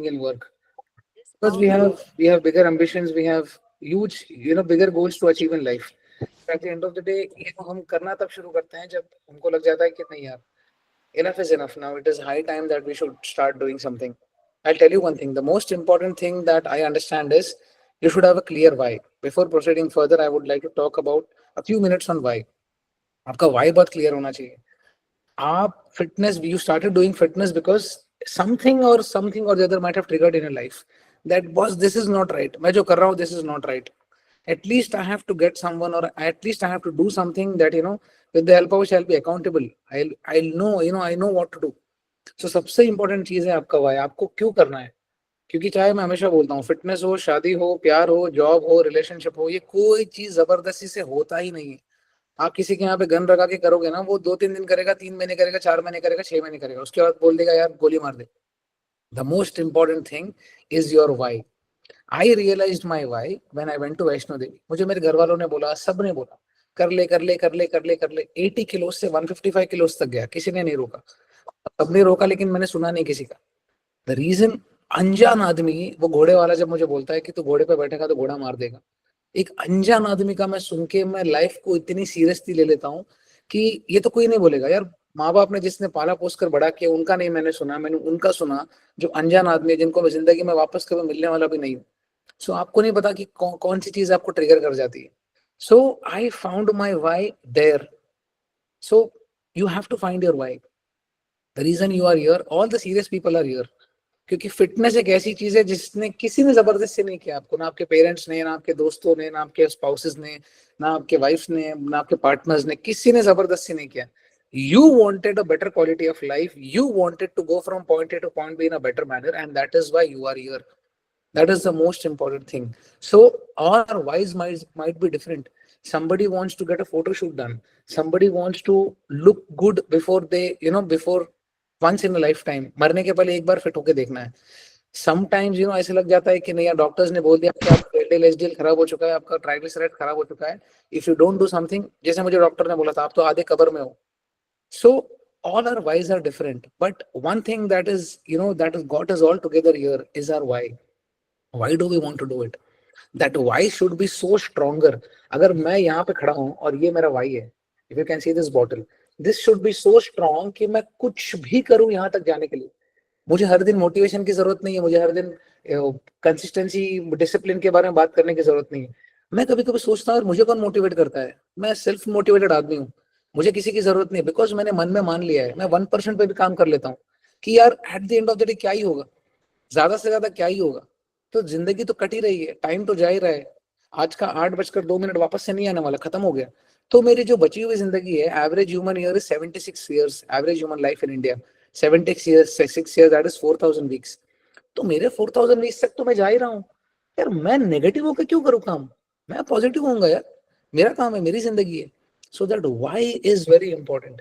in work, because we have bigger ambitions, we have huge, bigger goals to achieve in life. At the end of the day, ये तो हम करना तब शुरू करते हैं जब हमको लग जाता है कि नहीं यार, enough is enough now. It is high time that we should start doing something. I'll tell you one thing. The most important thing that I understand is you should have a clear why. Before proceeding further, I would like to talk about a few minutes on why. आपका why बहुत clear होना चाहिए. आप fitness, you started doing fitness because something or the other might have triggered in your life that boss, this is not right. मैं जो कर रहा हूँ, this is not right. At least I have to get someone, or at least I have to do something that, with the help of which I'll be accountable. I'll know, I know what to do. So सबसे important चीज है आपका why, आपको क्यों करना है. क्योंकि चाहे मैं हमेशा बोलता हूँ, फिटनेस हो, शादी हो, प्यार हो, जॉब हो, रिलेशनशिप हो, ये कोई चीज जबरदस्ती से होता ही नहीं है. आप किसी के यहाँ पे गन लगा के करोगे ना, वो 2-3 दिन करेगा, 3 महीने करेगा, 4 महीने करेगा, 6 महीने करेगा, उसके बाद बोल देगा यार गोली मार दे. The most important thing is your why. I realised my why when I went to Vaishno Devi. मुझे मेरे घर वालों ने बोला, सब ने बोला, कर ले कर ले कर ले कर ले कर ले. 80 किलो से 155 किलो तक गया, किसी ने नहीं रोका. सबने रोका लेकिन मैंने सुना नहीं किसी का. द रीजन, अनजान आदमी, वो घोड़े वाला जब मुझे बोलता है कि तू घोड़े पे बैठेगा तो घोड़ा मार देगा, एक अनजान आदमी का मैं सुन के मैं लाइफ को इतनी सीरियसली ले लेता हूँ कि ये तो कोई नहीं बोलेगा यार. माँ बाप ने जिसने पाला पोस कर बड़ा किया, उनका नहीं मैंने सुना, मैंने उनका सुना जो अनजान आदमी है, जिनको मैं जिंदगी में वापस कभी मिलने वाला भी नहीं हूँ. सो आपको नहीं पता कि कौन सी चीज आपको ट्रिगर कर जाती है. So I found my why there. So you have to find your why. The reason you are here, all the serious people are here. क्योंकि फिटनेस एक ऐसी चीज है जिसने किसी ने जबरदस्ती नहीं किया आपको, ना आपके पेरेंट्स ने, ना आपके दोस्तों ने, ना आपके स्पाउसेस ने, ना आपके वाइफ ने, ना आपके पार्टनर्स ने, किसी ने जबरदस्ती नहीं किया. You wanted a better quality of life. You wanted to go from point A to point B in a better manner, and that is why you are here. That is the most important thing. So our whys might be different. Somebody wants to get a photo shoot done. Somebody wants to look good before they, before once in a lifetime. मरने के पहले एक बार fit होके देखना है. Sometimes ऐसे लग जाता है कि नहीं यार, डॉक्टर्स ने बोल दिया कि आपका एलडीएल एचडीएल खराब हो चुका है, आपका ट्राइग्लिसराइड खराब हो चुका है. If you don't do something, जैसे मुझे डॉक्टर ने बोला था, आप तो आधे कब्र में हो. सो all our whys are different, but one thing that is, that has got us all together here is our why. Why do we want to do it? That why should be so stronger. अगर मैं यहाँ पे खड़ा हूँ और ये मेरा why है, if you can see this bottle, this should be so strong कि मैं कुछ भी करूँ यहाँ तक जाने के लिए. मुझे हर दिन मोटिवेशन की जरूरत नहीं है, मुझे हर दिन कंसिस्टेंसी, डिसिप्लिन के बारे में बात करने की जरूरत नहीं है. मैं कभी कभी सोचता हूँ मुझे कौन मोटिवेट करता है. मैं सेल्फ मोटिवेटेड आदमी हूँ, मुझे किसी की जरूरत नहीं है. बिकॉज मैंने मन में मान लिया है, मैं 1% पे भी काम कर लेता हूँ कि यार at the end of the day क्या ही होगा, ज्यादा से ज्यादा क्या ही होगा. तो जिंदगी तो कट ही रही है, टाइम तो जा ही रहा है. आज का 8:02 वापस से नहीं आने वाला, खत्म हो गया. तो मेरी जो बची हुई जिंदगी है, average human ear is 76 years, average human life in India 76 years, that is 4,000 weeks. तो मेरे 4,000 वीक्स तक तो मैं जा ही रहा हूँ यार. मैं नेगेटिव होकर क्यों करूँ काम, मैं पॉजिटिव होऊंगा यार. मेरा काम है, मेरी जिंदगी है. So that why is very important.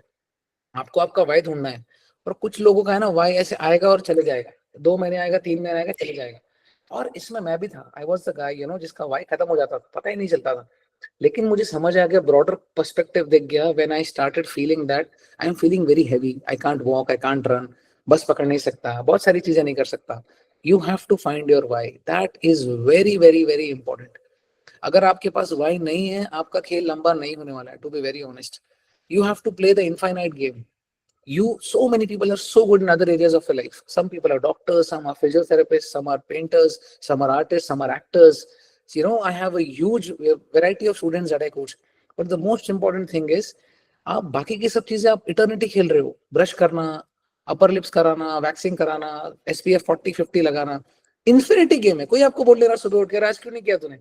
आपको आपका वाई ढूंढना है. और कुछ लोगों का है ना, वाई ऐसे आएगा और चले जाएगा, 2 महीने आएगा, 3 महीने आएगा, चले जाएगा. और इसमें मैं भी था. आई वॉज द गाय, जिसका वाई खत्म हो जाता था, पता ही नहीं चलता था. लेकिन मुझे समझ आ गया, ब्रॉडर पर्सपेक्टिव दिख गया, when I started feeling that I am feeling very heavy, I can't walk, I can't run, बस पकड़ नहीं सकता, बहुत सारी चीजें नहीं कर सकता. You have to find your why. That is very very very important. अगर आपके पास वाई नहीं है, आपका खेल लंबा नहीं होने वाला है. To be very honest, you have to play the infinite game. So many people are so good in other areas of your life. Some people are doctors, some are physiotherapists, some are painters, some are artists, some are actors. So, I have a huge variety of students that I coach. But the most important thing is, आप बाकी की सब चीजें आप eternity खेल रहे हो. Brush करना, अपर लिप्स कराना, वैक्सिंग कराना, SPF 40-50 लगाना, इन्फिनिटी गेम है. कोई आपको बोल ले रहा सुबह उठ के, आज क्यों नहीं किया तूने.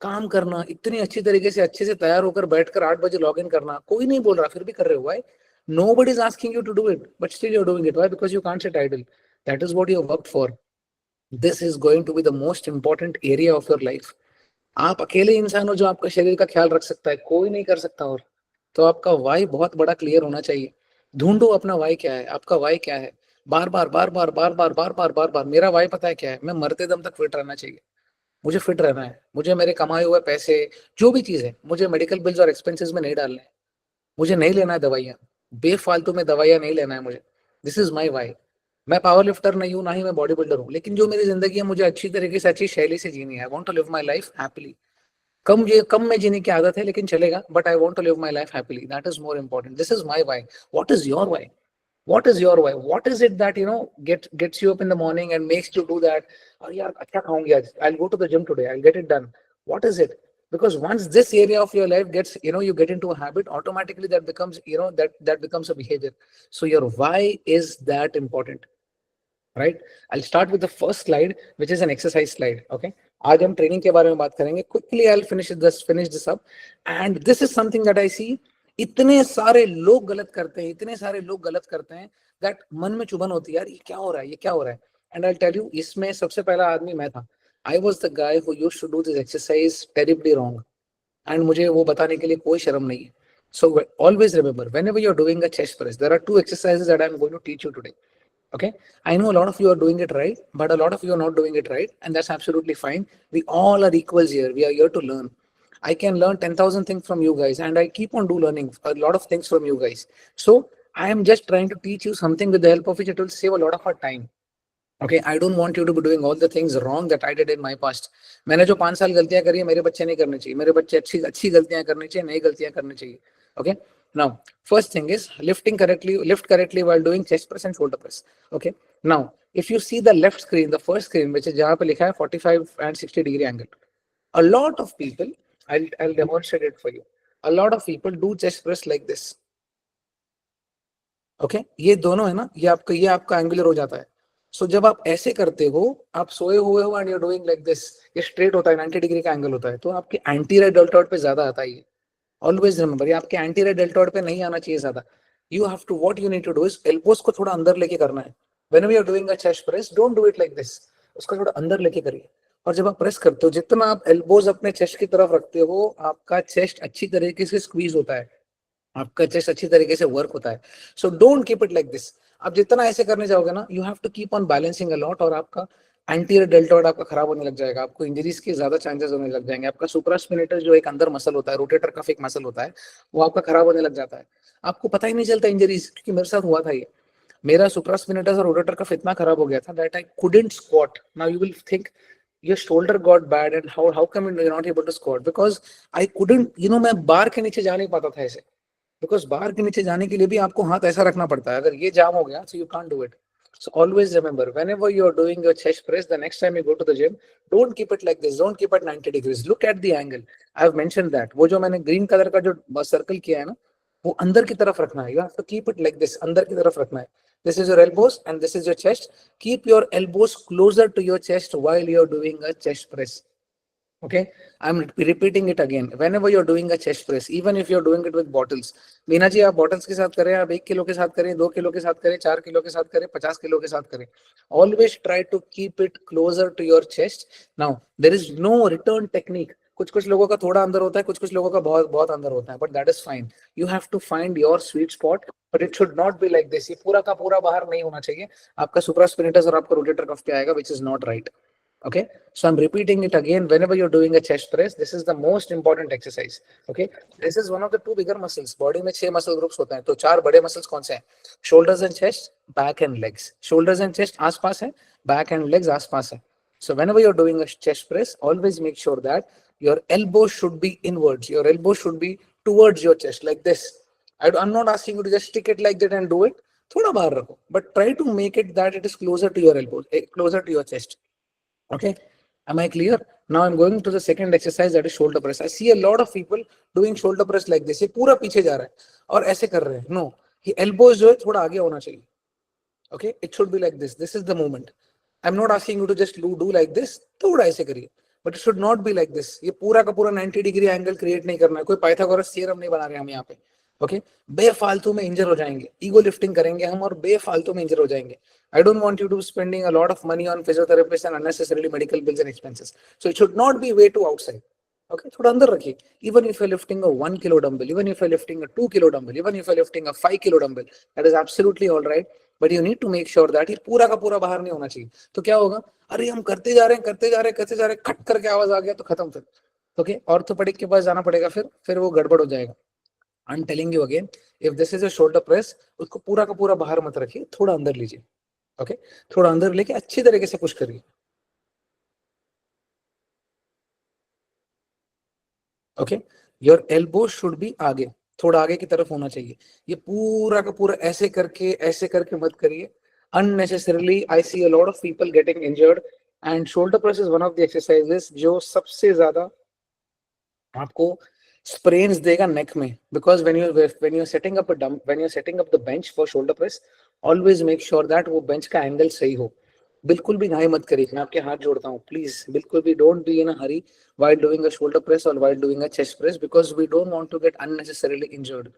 काम करना, इतनी अच्छी तरीके से अच्छे से तैयार होकर बैठकर 8 बजे लॉग इन करना, कोई नहीं बोल रहा, फिर भी कर रहे हो. भाई, nobody is asking you to do it, but still you're doing it. Why? Because you can't sit idle. That is what you worked for. This is going to be the most important area of your life. आप अकेले इंसान हो जो आपका शरीर का ख्याल रख सकता है, कोई नहीं कर सकता. और तो आपका वाई बहुत बड़ा क्लियर होना चाहिए. ढूंढो अपना वाई क्या है, आपका वाई क्या है. बार बार बार बार बार बार बार बार बार बार मेरा वाई पता है क्या है. मैं मरते दम तक फिट रहना चाहिए. मुझे फिट रहना है. मुझे मेरे कमाए हुए पैसे, जो भी चीज है, मुझे मेडिकल बिल्स और एक्सपेंसेस में नहीं डालने हैं. मुझे नहीं लेना है दवाइयाँ, बेफालतू में दवाइयाँ नहीं लेना है मुझे. This is my why. मैं पावर लिफ्टर नहीं हूं, ना ही मैं बॉडी बिल्डर हूं, लेकिन जो मेरी जिंदगी है मुझे अच्छी तरीके से अच्छी शैली से जीनी है। I want to live my life happily. कम में जीने की आदत है लेकिन चलेगा, but I want to live my life happily, that is more important. This is my why. What is your why? What is your why? What is it that gets you up in the morning and makes you do that? Oh, yaar, अच्छा खाऊंगी आज. I'll go to the gym today. I'll get it done. What is it? Because once this area of your life gets, you get into a habit, automatically that becomes, that becomes a behavior. So your why is that important, right? I'll start with the first slide, which is an exercise slide. Okay. आज हम training के बारे में बात करेंगे. Quickly, I'll finish this up. And this is something that I see. इतने सारे लोग गलत करते हैं, इतने सारे लोग गलत करते हैं, दैट मन में चुभन होती है, यार ये क्या हो रहा है, ये क्या हो रहा है. एंड आई टेल यू, इसमें सबसे पहला आदमी मैं था. I was the guy who used to do this exercise terribly wrong. And मुझे वो बताने के लिए कोई शर्म नहीं है. So always remember, whenever you're doing a chest press, there are two exercises that I'm going to teach you today. Okay, I know a lot of you are doing it right, but a lot of you are not doing it right, and that's absolutely fine. We all are equals here. We are here to learn. I can learn 10,000 things from you guys, and I keep on learning a lot of things from you guys. So I am just trying to teach you something with the help of which it will save a lot of our time. Okay, I don't want you to be doing all the things wrong that I did in my past. मैंने जो 5 साल गलतियां करी है, मेरे बच्चे नहीं करने चाहिए. मेरे बच्चे अच्छी अच्छी गलतियां करनी चाहिए, नई गलतियां करनी चाहिए. Okay, now first thing is lift correctly while doing chest press and shoulder press. Okay, now if you see the left screen, the first screen, which is जहाँ पे लिखा है 45 and 60 degree angle, a lot of people, I'll demonstrate it for you. A lot of people do chest press like this. Okay, ये दोनों है ना, ये आपका एंगुलर हो जाता है. सो जब आप ऐसे करते हो, आप सोए हुए हो and you are doing like this, ये स्ट्रेट होता है, 90 डिग्री का एंगल होता है, तो आपके एंटीरियर डेल्टॉइड पे ज्यादा आता है ये. ऑलवेज रिमेंबर, ये आपके एंटीरियर डेल्टॉइड पे नहीं आना चाहिए ज्यादा. You have to, what you need to do is elbows को थोड़ा अंदर लेके करना है. Whenever you are doing a chest press, don't do it like this. उसको थोड़ा अंदर लेके करिए. और जब आप प्रेस करते हो, जितना आप एल्बोज अपने चेस्ट की तरफ रखते हो, आपका चेस्ट अच्छी तरीके से स्क्वीज होता है, आपका चेस्ट अच्छी तरीके से वर्क होता है. So don't keep it like this. आप जितना ऐसे करने जाओगे ना, you have to keep on balancing a lot, और आपका एंटीरियर डेल्टॉइड आपका खराब होने लग जाएगा, आपको इंजरीज के ज्यादा चांसेस होने लग जाएंगे. आपका सुप्रास्पिनेटर जो एक अंदर मसल होता है, रोटेटर कफ एक मसल होता है, वो आपका खराब होने लग जाता है. आपको पता ही नहीं चलता इंजरीज, क्योंकि मेरे साथ हुआ था ये. मेरा सुप्रास्पिनेटर और रोटेटर कफ इतना खराब हो गया था that I couldn't squat. Now you will think your shoulder got bad and how come you're not able to squat, because I couldn't, मैं बार के नीचे जा नहीं पाता था ऐसे. बिकॉज बार के नीचे जाने के लिए भी आपको हाथ ऐसा रखना पड़ता है. अगर ये जाम हो गया, so you can't do it. So always remember, whenever you are doing your chest press, the next time you go to the gym, don't keep it like this. Don't keep it 90 degrees. Look at the angle. I have mentioned that. वो जो मैंने green colour का जो circle किया है ना, वो अंदर की तरफ रखना है. You have to keep it like this. अंदर की तरफ रखना है. This is your elbows and this is your chest. Keep your elbows closer to your chest while you are doing a chest press. Okay, I'm repeating it again. Whenever you're doing a chest press, even if you're doing it with bottles, Meena ji आप bottles के साथ करें, आप 1 kilo के साथ करें, 2 kilo के साथ करें, 4 किलो के साथ करें, 50 किलो के साथ करें, always try to keep it closer to your chest. Now there is no return technique. कुछ लोगों का थोड़ा अंदर होता है, कुछ लोगों का बहुत बहुत अंदर होता है, but that is fine. You have to find your sweet spot, but it should not be like this. ये पूरा का पूरा बाहर नहीं होना चाहिए. आपका supraspinatus और आपका rotator cuff पे आएगा, which is not right. Okay, so I'm repeating it again. Whenever you're doing a chest press, this is the most important exercise. Okay, this is one of the 2 bigger muscles. Body में 6 muscle groups होते हैं, तो 4 बड़े muscles कौन से हैं? Shoulders and chest, back and legs. Shoulders and chest आसपास है, back and legs आसपास है. So whenever you're doing a chest press, always make sure that your elbow should be inwards. Your elbow should be towards your chest, like this. I'm not asking you to just stick it like that and do it. थोड़ा बाहर रखो, but try to make it that it is closer to your elbows, closer to your chest. Okay, am I clear? Now I'm going to the second exercise, that is shoulder press. I see a lot of people doing shoulder press like this. ये पूरा पीछे जा रहा है और ऐसे कर रहे हैं. No, ये elbows जो है थोड़ा आगे होना चाहिए. Okay, it should be like this. This is the movement. I'm not asking you to just do like this. थोड़ा ऐसे करिए, but it should not be like this. ये पूरा का पूरा 90 डिग्री एंगल क्रिएट नहीं करना है. कोई पाइथागोरस थ्योरम नहीं बना रहे हम यहाँ पे. ओके, बेफालतू में इंजर हो जाएंगे. ईगो लिफ्टिंग करेंगे हम और बेफालतू में इंजर हो जाएंगे. I don't want you to be spending a lot of money on physiotherapists and unnecessarily medical bills and expenses. So it should not be way too outside. Okay, थोड़ा अंदर रखिए. Even if you're lifting a 1 kilo dumbbell, even if you're lifting a 2 kilo dumbbell, even if you're lifting a 5 kilo dumbbell, that is absolutely all right. But you need to make sure that ये पूरा का पूरा बाहर नहीं होना चाहिए. तो क्या होगा? अरे हम करते जा रहे हैं, खट करके आवाज आ गया तो खत्म फिर. ओके, ऑर्थोपेडिक के पास जाना पड़ेगा, फिर वो गड़बड़ हो जाएगा. I'm telling you again, if this is a shoulder press, उसको पूरा का पूरा बाहर मत रखिए, थोड़ा अंदर लीजिए. ओके, थोड़ा अंदर लेके अच्छी तरीके से पुश करिए। Okay, your elbow should be आगे, थोड़ा आगे की तरफ होना चाहिए। ये पूरा का पूरा ऐसे करके मत करिए unnecessarily. I see a lot of people getting injured, and shoulder press is one of the exercises जो सबसे ज्यादा आपको स्प्रेन्स देगा नेक में। Because when you setting up when you setting up the bench for shoulder press, always make sure that वो bench का angle सही हो। बिल्कुल भी घाई मत करिए, मैं आपके हाथ जोड़ता हूँ, प्लीज बिल्कुल भी don't be in a Hari while doing a shoulder press or while doing a chest press, because we don't want to get unnecessarily injured.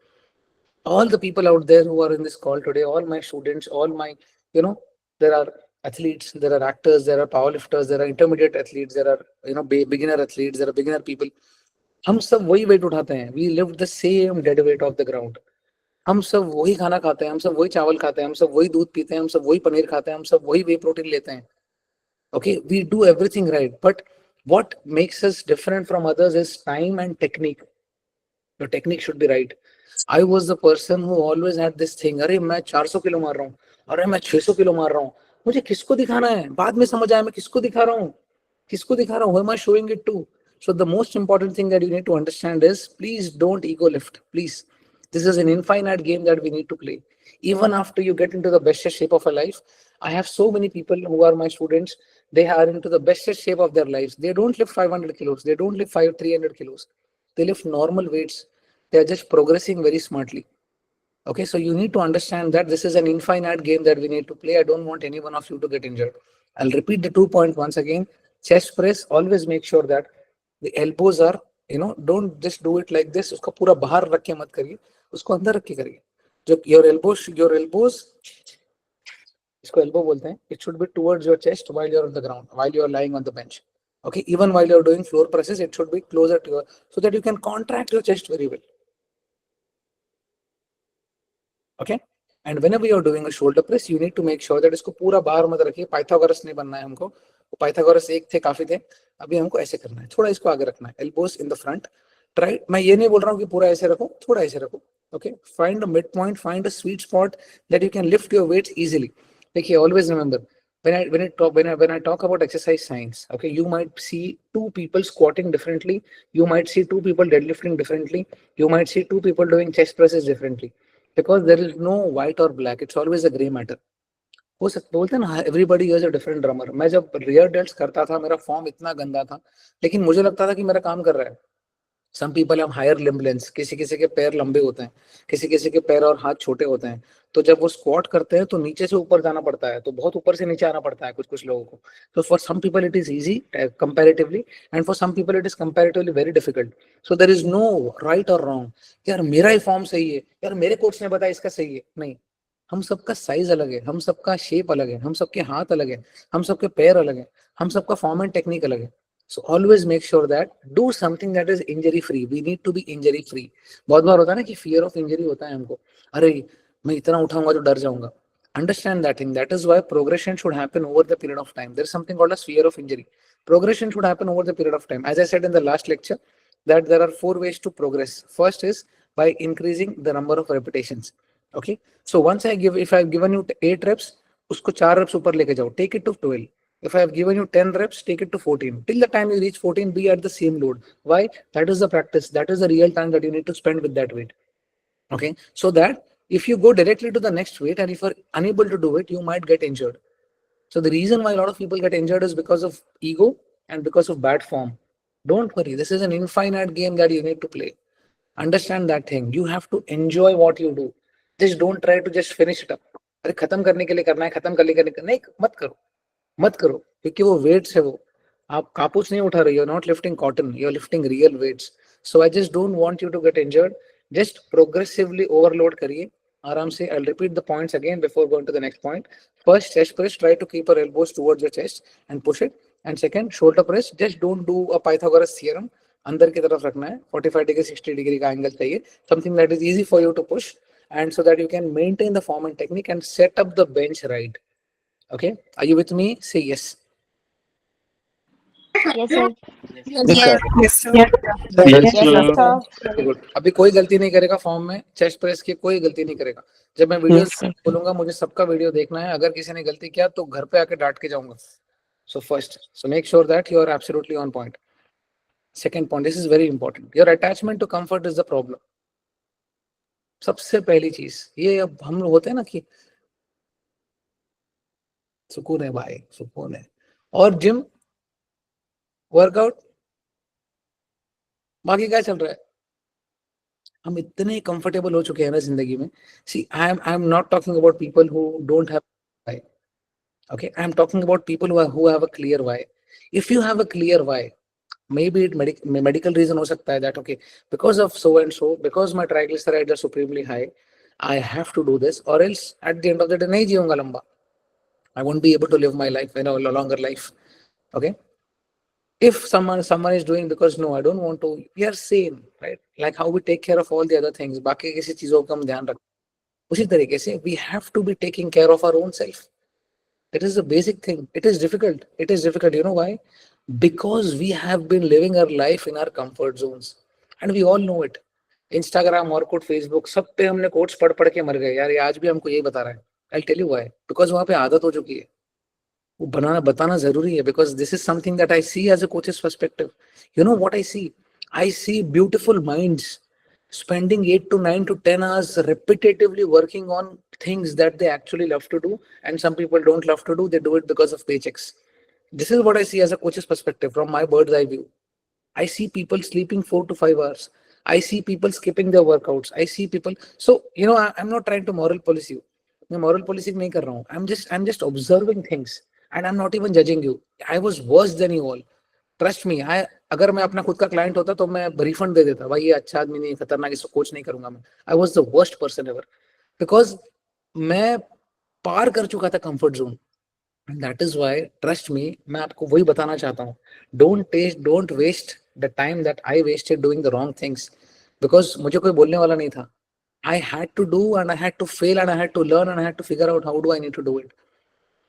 All the people out there who are in this call today, all my students, all my, you know, there are athletes, there are actors, there are powerlifters, there are intermediate athletes, there are, you know, beginner athletes, there are beginner people. हम सब वही weight उठाते हैं, we lift the same dead weight off the ground. हम सब वही खाना खाते हैं, हम सब वही चावल खाते हैं, हम सब वही दूध पीते हैं, हम सब वही पनीर खाते हैं, हम सब वही वे प्रोटीन लेते हैं। Okay, we do everything right, but what makes us different from others is time and technique. Your technique should be right. I was the person who always had this thing, अरे मैं 400 kilo मार रहा हूँ, अरे मैं 600 kilo मार रहा हूँ, मुझे किसको दिखाना है? बाद में समझ आया मैं किसको दिखा रहा हूँ, किसको दिखा रहा हूँ, who am I showing it to? So the most important thing that you need to understand is, please don't ego lift, please. This is an infinite game that we need to play. Even after you get into the best shape of a life, I have so many people who are my students, they are into the best shape of their lives. They don't lift 500 kilos, they don't lift 300 kilos. They lift normal weights. They are just progressing very smartly. Okay, so you need to understand that this is an infinite game that we need to play. I don't want any one of you to get injured. I'll repeat the 2 points once again. Chest press, always make sure that the elbows are, don't just do it like this. उसको पूरा बाहर रख के मत करिए, उसको अंदर रख के करिए। जो your elbows, इसको elbow बोलते हैं, it should be towards your chest while you're on the ground, while you're lying on the bench. Okay, even while you're doing floor presses, it should be closer to your, so that you can contract your chest very well. Okay, and whenever you're doing a shoulder press, you need to make sure that इसको पूरा बाहर मत रखिए। Pythagoras नहीं बनना है हमको, Pythagoras एक थे काफी थे, अभी हमको ऐसे करना है, थोड़ा इसको आगे रखना है, elbows in the front. Try, मैं ये नहीं बोल रहा हूँ कि पूरा ऐसे रखो, थोड़ा ऐसे रखो। Okay, find a mid point, find a sweet spot that you can lift your weights easily. देखिए, always remember, when I talk about exercise science, okay, you might see two people squatting differently, you might see two people deadlifting differently, you might see two people doing chest presses differently, because there is no white or black, it's always a gray matter. हो सकता, बोलते हैं ना, everybody is a different drummer. मैं जब rear delts करता था, मेरा फॉर्म इतना गंदा था, लेकिन मुझे लगता था कि मेरा काम कर रहा है। Some people have higher limb length, किसी किसी के पैर लंबे होते हैं, किसी किसी के पैर और हाथ छोटे होते हैं, तो जब वो स्क्वाट करते हैं तो नीचे से ऊपर जाना पड़ता है, तो बहुत ऊपर से नीचे आना पड़ता है कुछ कुछ लोगों को। तो for some people it is easy comparatively, and for some people it is comparatively very difficult. So there is no right और रॉन्ग, यार मेरा ही फॉर्म सही है, यार मेरे कोच ने बताया इसका सही है, नहीं। हम सबका साइज अलग है, हम सबका शेप अलग है, हम सबके हाथ अलग है, हम सबके पैर अलग है, हम सबका फॉर्म एंड टेक्निक अलग है। So always make sure that do something that is injury free. We need to be injury free. बहुत बार होता है ना कि fear of injury होता है हमको, अरे मैं इतना उठाऊंगा तो डर जाऊंगा। Understand that thing. That is why progression should happen over the period of time. There is something called as fear of injury. Progression should happen over the period of time. As I said in the last lecture, that there are 4 ways to progress. First is by increasing the number of repetitions. Okay. So once if I've given you 8 reps, उसको 4 reps ऊपर लेके जाओ. Take it to 12. If I have given you 10 reps, take it to 14. Till the time you reach 14, be at the same load. Why? That is the practice. That is the real time that you need to spend with that weight. Okay. So that if you go directly to the next weight and if you're unable to do it, you might get injured. So the reason why a lot of people get injured is because of ego and because of bad form. Don't worry. This is an infinite game that you need to play. Understand that thing. You have to enjoy what you do. Just don't try to just finish it up. अरे खत्म करने के लिए करना है, खत्म करने के लिए नहीं, मत करो, मत करो, क्योंकि वो वेट्स है, वो आप कापूस नहीं उठा रहे, you are not lifting cotton, you are lifting real weights. So I just don't want you to get injured. Just progressively overload करिए आराम से। I repeat the points again before going to the next point. First, chest press, try to keep your elbows towards your chest and push it. And second, shoulder press, just don't do a Pythagoras theorem, अंदर की तरफ रखना है, 45 degree 60 degree का angle चाहिए, something that is easy for you to push, and so that you can maintain the form and technique and set up the bench right. Okay, are you with me? Say yes. Yes, sir. Yes, sir. Yes, sir. Very good. अभी कोई गलती नहीं करेगा form में, chest press की कोई गलती नहीं करेगा। जब मैं वीडियो Yes, sir. बोलूंगा मुझे सबका वीडियो देखना है, अगर किसी ने गलती किया तो घर पे आके डांट के जाऊंगा। So first, so make sure that you are absolutely on point. Second point, this is very important. Your attachment to comfort is the problem. सबसे पहली चीज ये, अब हम लोग होते हैं ना कि सुकून है भाई, सुकून है, और जिम, वर्कआउट, बाकी क्या चल रहा है। हम इतने कंफर्टेबल हो चुके हैं ना जिंदगी में। See I am not talking about people who don't have why, okay, I am talking about people who have a clear why. If you have a clear why, maybe it medical reason हो सकता है, that okay, because of so and so, because my triglycerides are supremely high, I have to do this, or else at the end of the day नहीं जीऊंगा लंबा, I won't be able to live my life in a longer life, okay. If someone is doing because no, I don't want to, we are same, right? Like how we take care of all the other things, बाकी किसी चीजों का हम ध्यान रखते हैं, उसी तरीके से we have to be taking care of our own self. It is a basic thing. It is difficult. It is difficult. You know why? Because we have been living our life in our comfort zones, and we all know it. Instagram, Orkut, Facebook, सब पे हमने quotes पढ़ पढ़ के मर गए यार। ये आज भी हमको यही बता रहा है। I'll tell you why. Because वहाँ पे आदत हो चुकी है। वो बनाना बताना जरूरी है, because this is something that I see as a coach's perspective. You know what I see? I see beautiful minds spending 8 to 9 to 10 hours repetitively working on things that they actually love to do, and some people don't love to do, they do it because of paychecks. This is what I see as a coach's perspective from my bird's eye view. I see people sleeping 4 to 5 hours. I see people skipping their workouts. I see people. So, you know, I'm not trying to moral police you. मैं moral policing नहीं कर रहा हूँ. I'm just observing things, and I'm not even judging you. I was worse than you all. Trust me. अगर मैं अपना खुद का क्लाइंट होता तो मैं रिफंड दे देता, भाई ये अच्छा आदमी नहीं, खतरनाक, इसको कोच नहीं करूंगा मैं। I was the worst person ever, because मैं पार कर चुका था comfort zone. And that is why, trust me, मैं आपको वही बताना चाहता हूँ, don't waste the time that I wasted doing the wrong things, because मुझे कोई बोलने वाला नहीं था। I had to do, and I had to fail, and I had to learn, and I had to figure out how do I need to do it.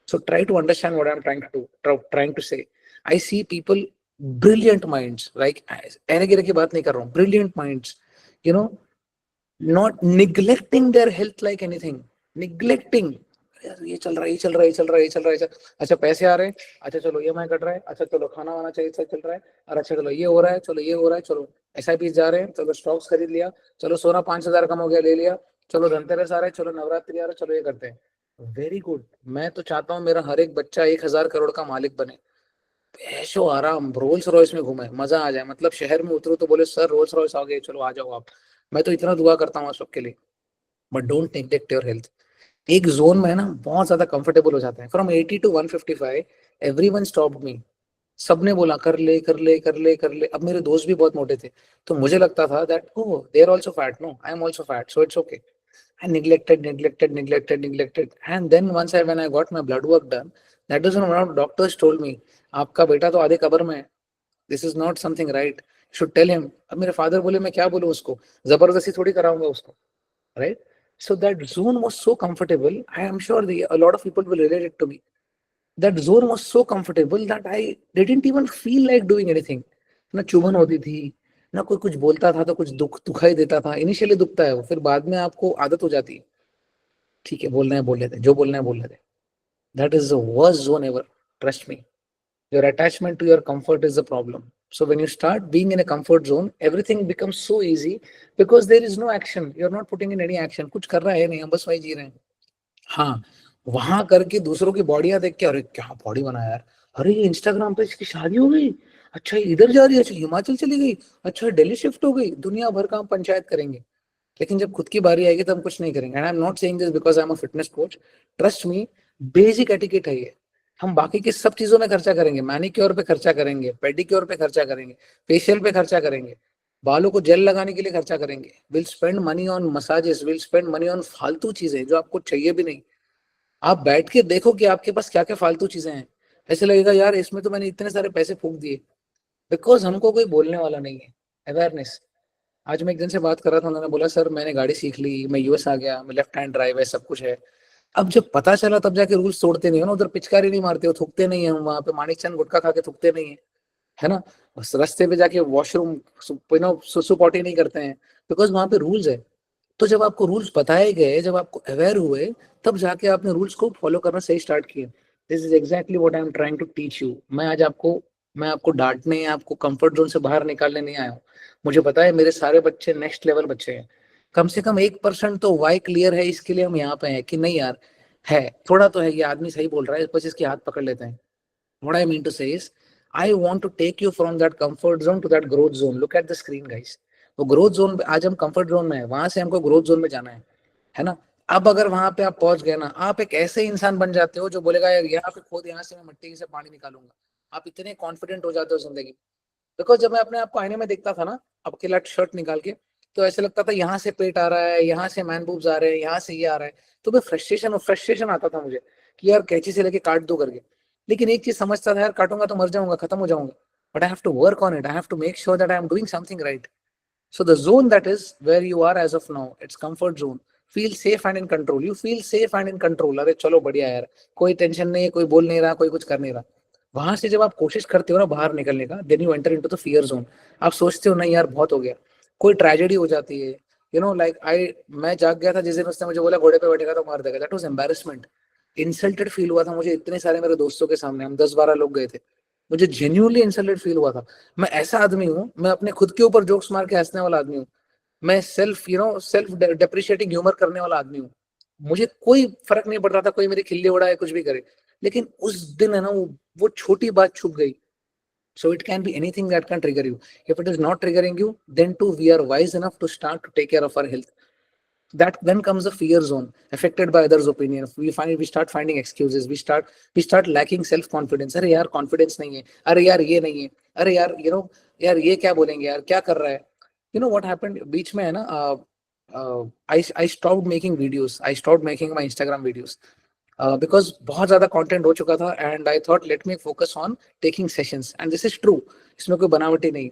So try to understand what I'm trying to do, trying to say. I see people, brilliant minds, like ऐने गिरे की बात नहीं कर रहा हूँ, brilliant minds, you know, not neglecting their health like anything, neglecting। यार ये चल रहा है, ये चल रहा है, ये चल रहा है, ये चल रहा है, अच्छा पैसे आ रहे हैं, अच्छा चलो EMI कट रहा है, अच्छा चलो खाना वाना चाहिए, सब चल रहा है, और अच्छा चलो ये हो रहा है, चलो ये हो रहा है, चलो SIP जा रहे हैं, चलो स्टॉक्स खरीद लिया, चलो सोना 5,000 कम हो गया, ले लिया, चलो धनतेरस आ रहा है, चलो नवरात्रि आ रहा है, चलो ये करते हैं। Very good. मैं तो चाहता हूँ मेरा हर एक बच्चा 1,000 करोड़ का मालिक बने, ऐशो आराम, रोल्स रॉयस में घूमे, मजा आ जाए, मतलब शहर में उतरो तो बोले सर रोल्स रॉयस आ गए, चलो आ जाओ आप। मैं तो इतना दुआ करता हूँ आप सबके लिए। But don't neglect your health. एक जोन में ना बहुत ज्यादा कंफर्टेबल हो जाते हैं। फ्रॉम 80 to 155 एवरीवन स्टॉप्ड मी। सबने बोला कर ले कर ले कर ले कर ले। अब मेरे दोस्त भी बहुत मोटे थे, तो मुझे लगता था that oh they are also fat, no I am also fat, so it's okay. I neglected. And then when I got my blood work done, that is when one of the doctors told me, आपका बेटा तो आधे कब्र में है. This is not something right. You should tell him. अब मेरे father बोले मैं क्या बोलूँ उसको, जबरदस्ती थोड़ी कराऊंगा उसको, right? So that zone was so comfortable. I am sure a lot of people will relate it to me. That zone was so comfortable that I didn't even feel like doing anything. ना चुभन होती थी, ना कोई कुछ बोलता था तो कुछ दुखाई देता था। इनिशियली दुखता है वो, फिर बाद में आपको आदत हो जाती है। ठीक है, बोलना है बोल लेते, जो बोलना है बोल लेते। That is the worst zone ever. Trust me. Your attachment to your comfort is the problem. So when you start being in a comfort zone, everything becomes so easy because there is no action. You're not putting in any action. कुछ कर रहा है नहीं, हम बस वही जी रहे हैं। हाँ, वहां करके दूसरों की बॉडियां देख के, अरे क्या बॉडी बना यार, अरे ये इंस्टाग्राम पे इसकी शादी हो गई, अच्छा इधर जा रही है, अच्छा हिमाचल चली गई, अच्छा दिल्ली शिफ्ट हो गई, दुनिया भर का हम पंचायत करेंगे। लेकिन जब खुद की बारी आएगी तो हम कुछ नहीं करेंगे। And I am not saying this because I am a fitness coach, trust me, basic etiquette है ये। हम बाकी की सब चीजों में खर्चा करेंगे, मैनिक्योर पे खर्चा करेंगे, पेडिक्योर पे खर्चा करेंगे, फेशियल पे खर्चा करेंगे, बालों को जेल लगाने के लिए खर्चा करेंगे, will spend money on massages, will spend money on फालतू चीजें जो आपको चाहिए भी नहीं। आप बैठ के देखो कि आपके पास क्या क्या फालतू चीजें हैं, ऐसे लगेगा यार इसमें तो मैंने इतने सारे पैसे फूंक दिए, बिकॉज हमको कोई बोलने वाला नहीं है। अवेयरनेस। आज मैं एक दिन से बात कर रहा था, उन्होंने बोला सर मैंने गाड़ी सीख ली, मैं यूएस आ गया, मैं लेफ्ट हैंड ड्राइव है, सब कुछ है। अब जब पता चला तब जाके रूल्स तोड़ते नहीं हो ना, उधर पिचकारी नहीं मारते हो, थूकते नहीं है, वहां पे माणिक चंद गुटखा खा के थूकते नहीं है। है ना, बस रास्ते पे जाके वॉशरूम सुसु पॉटी नहीं करते हैं, बिकॉज वहां पे रूल्स है। तो जब आपको रूल्स बताए गए, जब आपको अवेयर हुए, तब जाके आपने रूल्स को फॉलो करना सही स्टार्ट किया। This is exactly what I am trying to teach you. मैं आपको डांटने, आपको कंफर्ट जोन से बाहर निकालने नहीं आया हूँ। मुझे पता है मेरे सारे बच्चे नेक्स्ट लेवल बच्चे हैं। कम से कम 1% तो वाई क्लियर है, इसके लिए हम यहाँ पे हैं कि नहीं यार, है थोड़ा तो है, ये आदमी सही बोल रहा है, बस इसके हाथ पकड़ लेते हैं। What I mean to say is, I want to take you from that comfort zone to that growth zone. Look at the screen, guys. वो ग्रोथ जोन, आज हम कंफर्ट जोन में है, वहां से हमको ग्रोथ जोन में जाना है ना। अब अगर वहां पे आप पहुंच गए ना, आप एक ऐसे इंसान बन जाते हो जो बोलेगा यार यहाँ पे खोद, यहाँ से मैं मिट्टी से पानी निकालूंगा। आप इतने कॉन्फिडेंट हो जाते हो जिंदगी। बिकॉज जब मैं अपने आप को आईने में देखता था ना, अब अकेला शर्ट निकाल के, तो ऐसे लगता था यहाँ से पेट आ रहा है, यहाँ से मैन बूब्स आ रहे हैं, यहाँ से ये आ रहा है। तो मैं फ्रस्ट्रेशन आता था मुझे कि यार कैंची से लेके काट दो करके। लेकिन एक चीज समझता था, यार काटूंगा तो मर जाऊंगा, खत्म हो जाऊंगा। But I have to work on it, I have to make sure that I am doing something right. So the zone that is where you are as of now, it's comfort zone. Feel safe and in control. You feel safe and in control. अरे चलो बढ़िया यार, कोई tension नहीं है, कोई बोल नहीं रहा, कोई कुछ कर नहीं रहा। वहां से जब आप कोशिश करते हो ना बाहर निकलने का, then you enter into the fear zone. आप सोचते हो नहीं यार बहुत हो गया, कोई ट्रेजेडी हो जाती है, लाइक मैं जाग गया था जिस दिन उसने मुझे बोला घोड़े पे बैठेगा तो मार देगा। That was embarrassment, insulted feel हुआ था मुझे इतने सारे मेरे दोस्तों के सामने, हम 10-12 लोग गए थे। मुझे जेन्युइनली इंसल्टेड फील हुआ था। मैं ऐसा आदमी हूँ, मैं अपने खुद के ऊपर जोक्स मार के हंसने वाला आदमी हूँ। मैं सेल्फ डेप्रिशिएटिंग ह्यूमर करने वाला आदमी हूँ। मुझे कोई फर्क नहीं पड़ रहा था कोई मेरी खिल्ली उड़ाए कुछ भी करे। लेकिन उस दिन है ना, वो छोटी बात छुप गई। So it can be anything that can trigger you. If it is not triggering you, then too we are wise enough to start to take care of our health. That then comes the fear zone, affected by others' opinion. We start finding excuses. We start lacking self confidence. अरे यार confidence नहीं है, अरे यार ये नहीं है, अरे यार यार ये क्या बोलेंगे, यार क्या कर रहा है। What happened बीच में है ना, I stopped making videos. I stopped making my Instagram videos. Because बहुत ज्यादा कंटेंट हो चुका था, and I thought let me focus on taking sessions, and this is true. इसमें कोई बनावटी नहीं।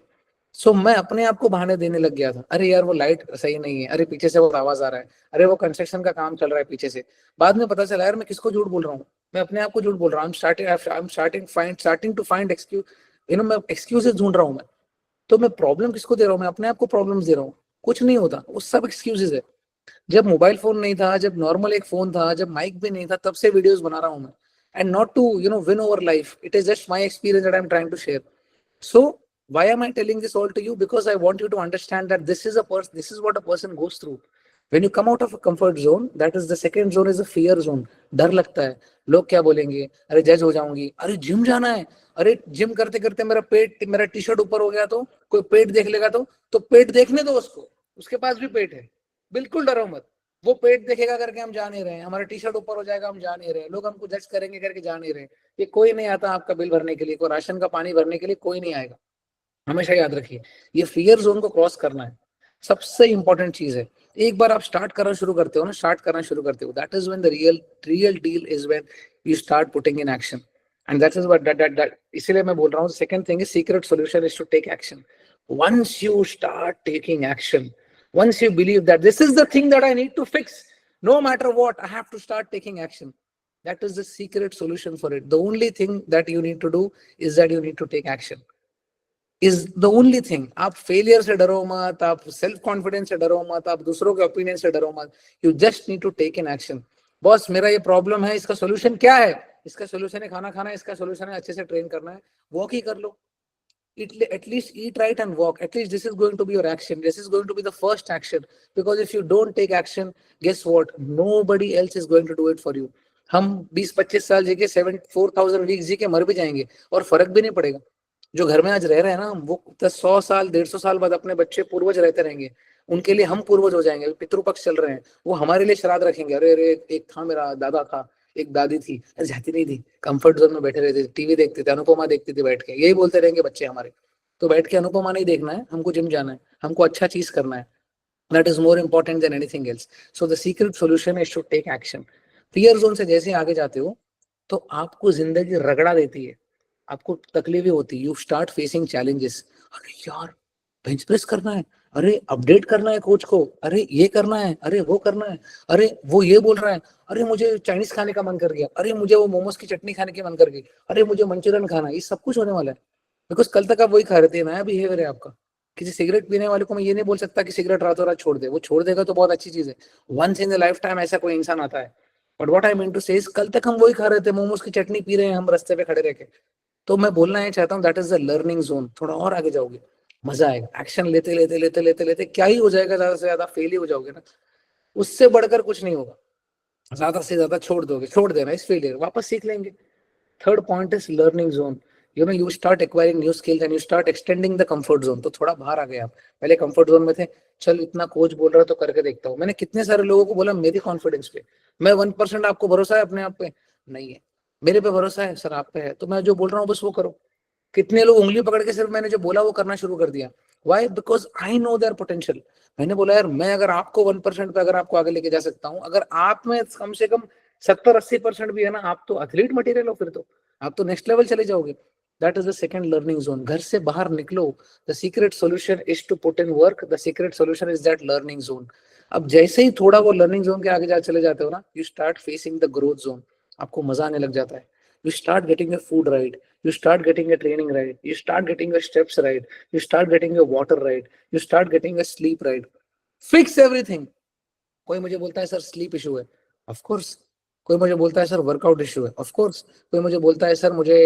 सो मैं अपने आप को बहाने देने लग गया था, अरे यार वो लाइट सही नहीं है, अरे पीछे से वो आवाज आ रहा है, अरे वो कंस्ट्रक्शन का काम चल रहा है पीछे से। बाद में पता चला यार मैं किसको झूठ बोल रहा हूँ, मैं अपने आप को झूठ बोल रहा हूँ। स्टार्टिंग टू फाइंड एक्सक्यूज, मैं एक्सक्यूजेस ढूंढ रहा हूँ मैं। तो मैं प्रॉब्लम किसको दे रहा हूँ, मैं अपने आप को प्रॉब्लम्स दे रहा हूँ। कुछ नहीं होता, वो सब एक्सक्यूजेस है। जब मोबाइल फोन नहीं था, जब नॉर्मल एक फोन था, जब माइक भी नहीं था, तब से वीडियोस बना रहा हूं मैं। And not to win over life, it is just my experience that I am trying to share. So why am I telling this all to you? Because I want you to understand that this is what a person goes through when you come out of a comfort zone. That is the second zone, is a fear zone. डर लगता है, लोग क्या बोलेंगे, अरे जज हो जाऊंगी, अरे जिम जाना है, अरे जिम करते करते मेरा टी शर्ट ऊपर हो गया तो कोई पेट देख लेगा तो पेट देखने दो उसको, उसके पास भी पेट है। बिल्कुल डरो मत, वो पेट देखेगा करके हम जा नहीं रहे हैं, हमारा टी शर्ट ऊपर हो जाएगा हम जा नहीं रहे हैं, लोग हमको जज करेंगे करके जा नहीं रहे। ये कोई नहीं आता आपका बिल भरने के लिए, कोई राशन का पानी भरने के लिए कोई नहीं आएगा। हमेशा याद रखिए, ये फियर जोन को क्रॉस करना है, सबसे इंपॉर्टेंट चीज है। एक बार आप स्टार्ट करना शुरू करते हो, that is when the real deal is when you start putting in action. And that is what that इसीलिए मैं बोल रहा हूँ, second thing is secret solution is to take action. Once you start taking action, once you believe that this is the thing that I need to fix, no matter what, I have to start taking action. That is the secret solution for it. The only thing that you need to do is that you need to take action. Is the only thing. आप failure से डरो मत, आप self confidence से डरो मत, आप दूसरों के ओपिनियन से डरो मत। You just need to take in action. Boss मेरा ये प्रॉब्लम है, इसका सोल्यूशन क्या है? इसका सोल्यूशन है खाना खाना, इसका सोल्यूशन है अच्छे से ट्रेन करना है, वॉक ही कर लो। At least eat right and walk. At least this is going to be your action. This is going to be the first action. Because if you don't take action, guess what? Nobody else is going to do it for you. हम 20-25 साल जी के 4,000 weeks जी के मर भी जाएंगे और फर्क भी नहीं पड़ेगा। जो घर में आज रह रहे हैं ना, वो 100 साल 150 साल बाद अपने बच्चे पूर्वज रहते रहेंगे, उनके लिए हम पूर्वज हो जाएंगे। पितृपक्ष चल रहे हैं, वो हमारे लिए श्राद्ध रखेंगे। अरे अरे एक था मेरा दादा था, एक दादी थी, अरे जाती नहीं थी, कंफर्ट जोन में बैठे रहते थे, टीवी देखते थे, अनुपमा देखते थे बैठ के, यही बोलते रहेंगे बच्चे हमारे। तो बैठ के अनुपमा नहीं देखना है, हमको जिम जाना है, हमको अच्छा चीज करना है। That is more important than anything else. So the secret solution is to take action. Fear zone से जैसे आगे जाते हो तो आपको जिंदगी रगड़ा देती है, आपको तकलीफें होती है। You start facing challenges. अरे यार बेंच प्रेस करना है, अरे अपडेट करना है कोच को, अरे ये करना है, अरे वो करना है, अरे वो ये बोल रहा है, अरे मुझे चाइनीज खाने का मन कर गया, अरे मुझे वो मोमोज की चटनी खाने की मन कर गई, अरे मुझे मंचूरियन खाना है। ये सब कुछ होने वाला है। बिकॉज कल तक आप वही खा रहे थे, नया बिहेवियर है आपका। किसी सिगरेट पीने वाले को मैं ये नहीं बोल सकता कि सिगरेट रातों रात छोड़ दे, वो छोड़ देगा तो बहुत अच्छी चीज है, वंस इन लाइफ टाइम ऐसा कोई इंसान आता है। But what I mean to say is कल तक हम वही खा रहे थे, मोमोज की चटनी पी रहे हैं हम रास्ते पे खड़े रह के। तो मैं बोलना ये चाहता हूँ that is the learning zone, थोड़ा और आगे जाओगे मजा आएगा, एक्शन लेते लेते लेते लेते लेते क्या ही हो जाएगा, ज्यादा से ज्यादा फेल ही हो जाओगे ना, उससे बढ़कर कुछ नहीं होगा। ज्यादा से ज्यादा छोड़ दोगे, छोड़ देना इस फेलियर, वापस सीख लेंगे। Third point is learning zone. You start acquiring new skills and you start extending the comfort zone. तो थोड़ा बाहर आ गए आप, पहले कंफर्ट जोन में थे, चल इतना कोच बोल रहा है तो करके देखता हूँ। मैंने कितने सारे लोगों को बोला मेरी कॉन्फिडेंस पे, मैं 1%, आपको भरोसा है अपने आप पे? नहीं है। मेरे पे भरोसा है सर, आप पे है, तो मैं जो बोल रहा हूँ बस वो करो। कितने लोग उंगली पकड़ के सिर्फ मैंने जो बोला वो करना शुरू कर दिया। Why? Because I know their potential. मैंने बोला यार मैं अगर आपको 1% पे अगर आपको आगे लेके जा सकता हूँ, अगर आप में कम से कम 70-80% भी है ना, आप तो एथलीट मटेरियल हो, फिर तो आप तो नेक्स्ट लेवल चले जाओगे। That is the second learning zone. घर से बाहर निकलो। The secret solution is to put in work, the secret solution is that learning zone. अब जैसे ही थोड़ा वो लर्निंग जोन के आगे जा चले जाते हो ना, you start facing the growth zone. आपको मजा आने लग जाता है। You start getting your food right, you start getting your training right, you start getting your steps right, you start getting your water right, you start getting your sleep right. Fix everything. कोई मुझे बोलता है sir sleep issue है, of course. कोई मुझे बोलता है sir workout issue है, ऑफ कोर्स। कोई मुझे बोलता है सर मुझे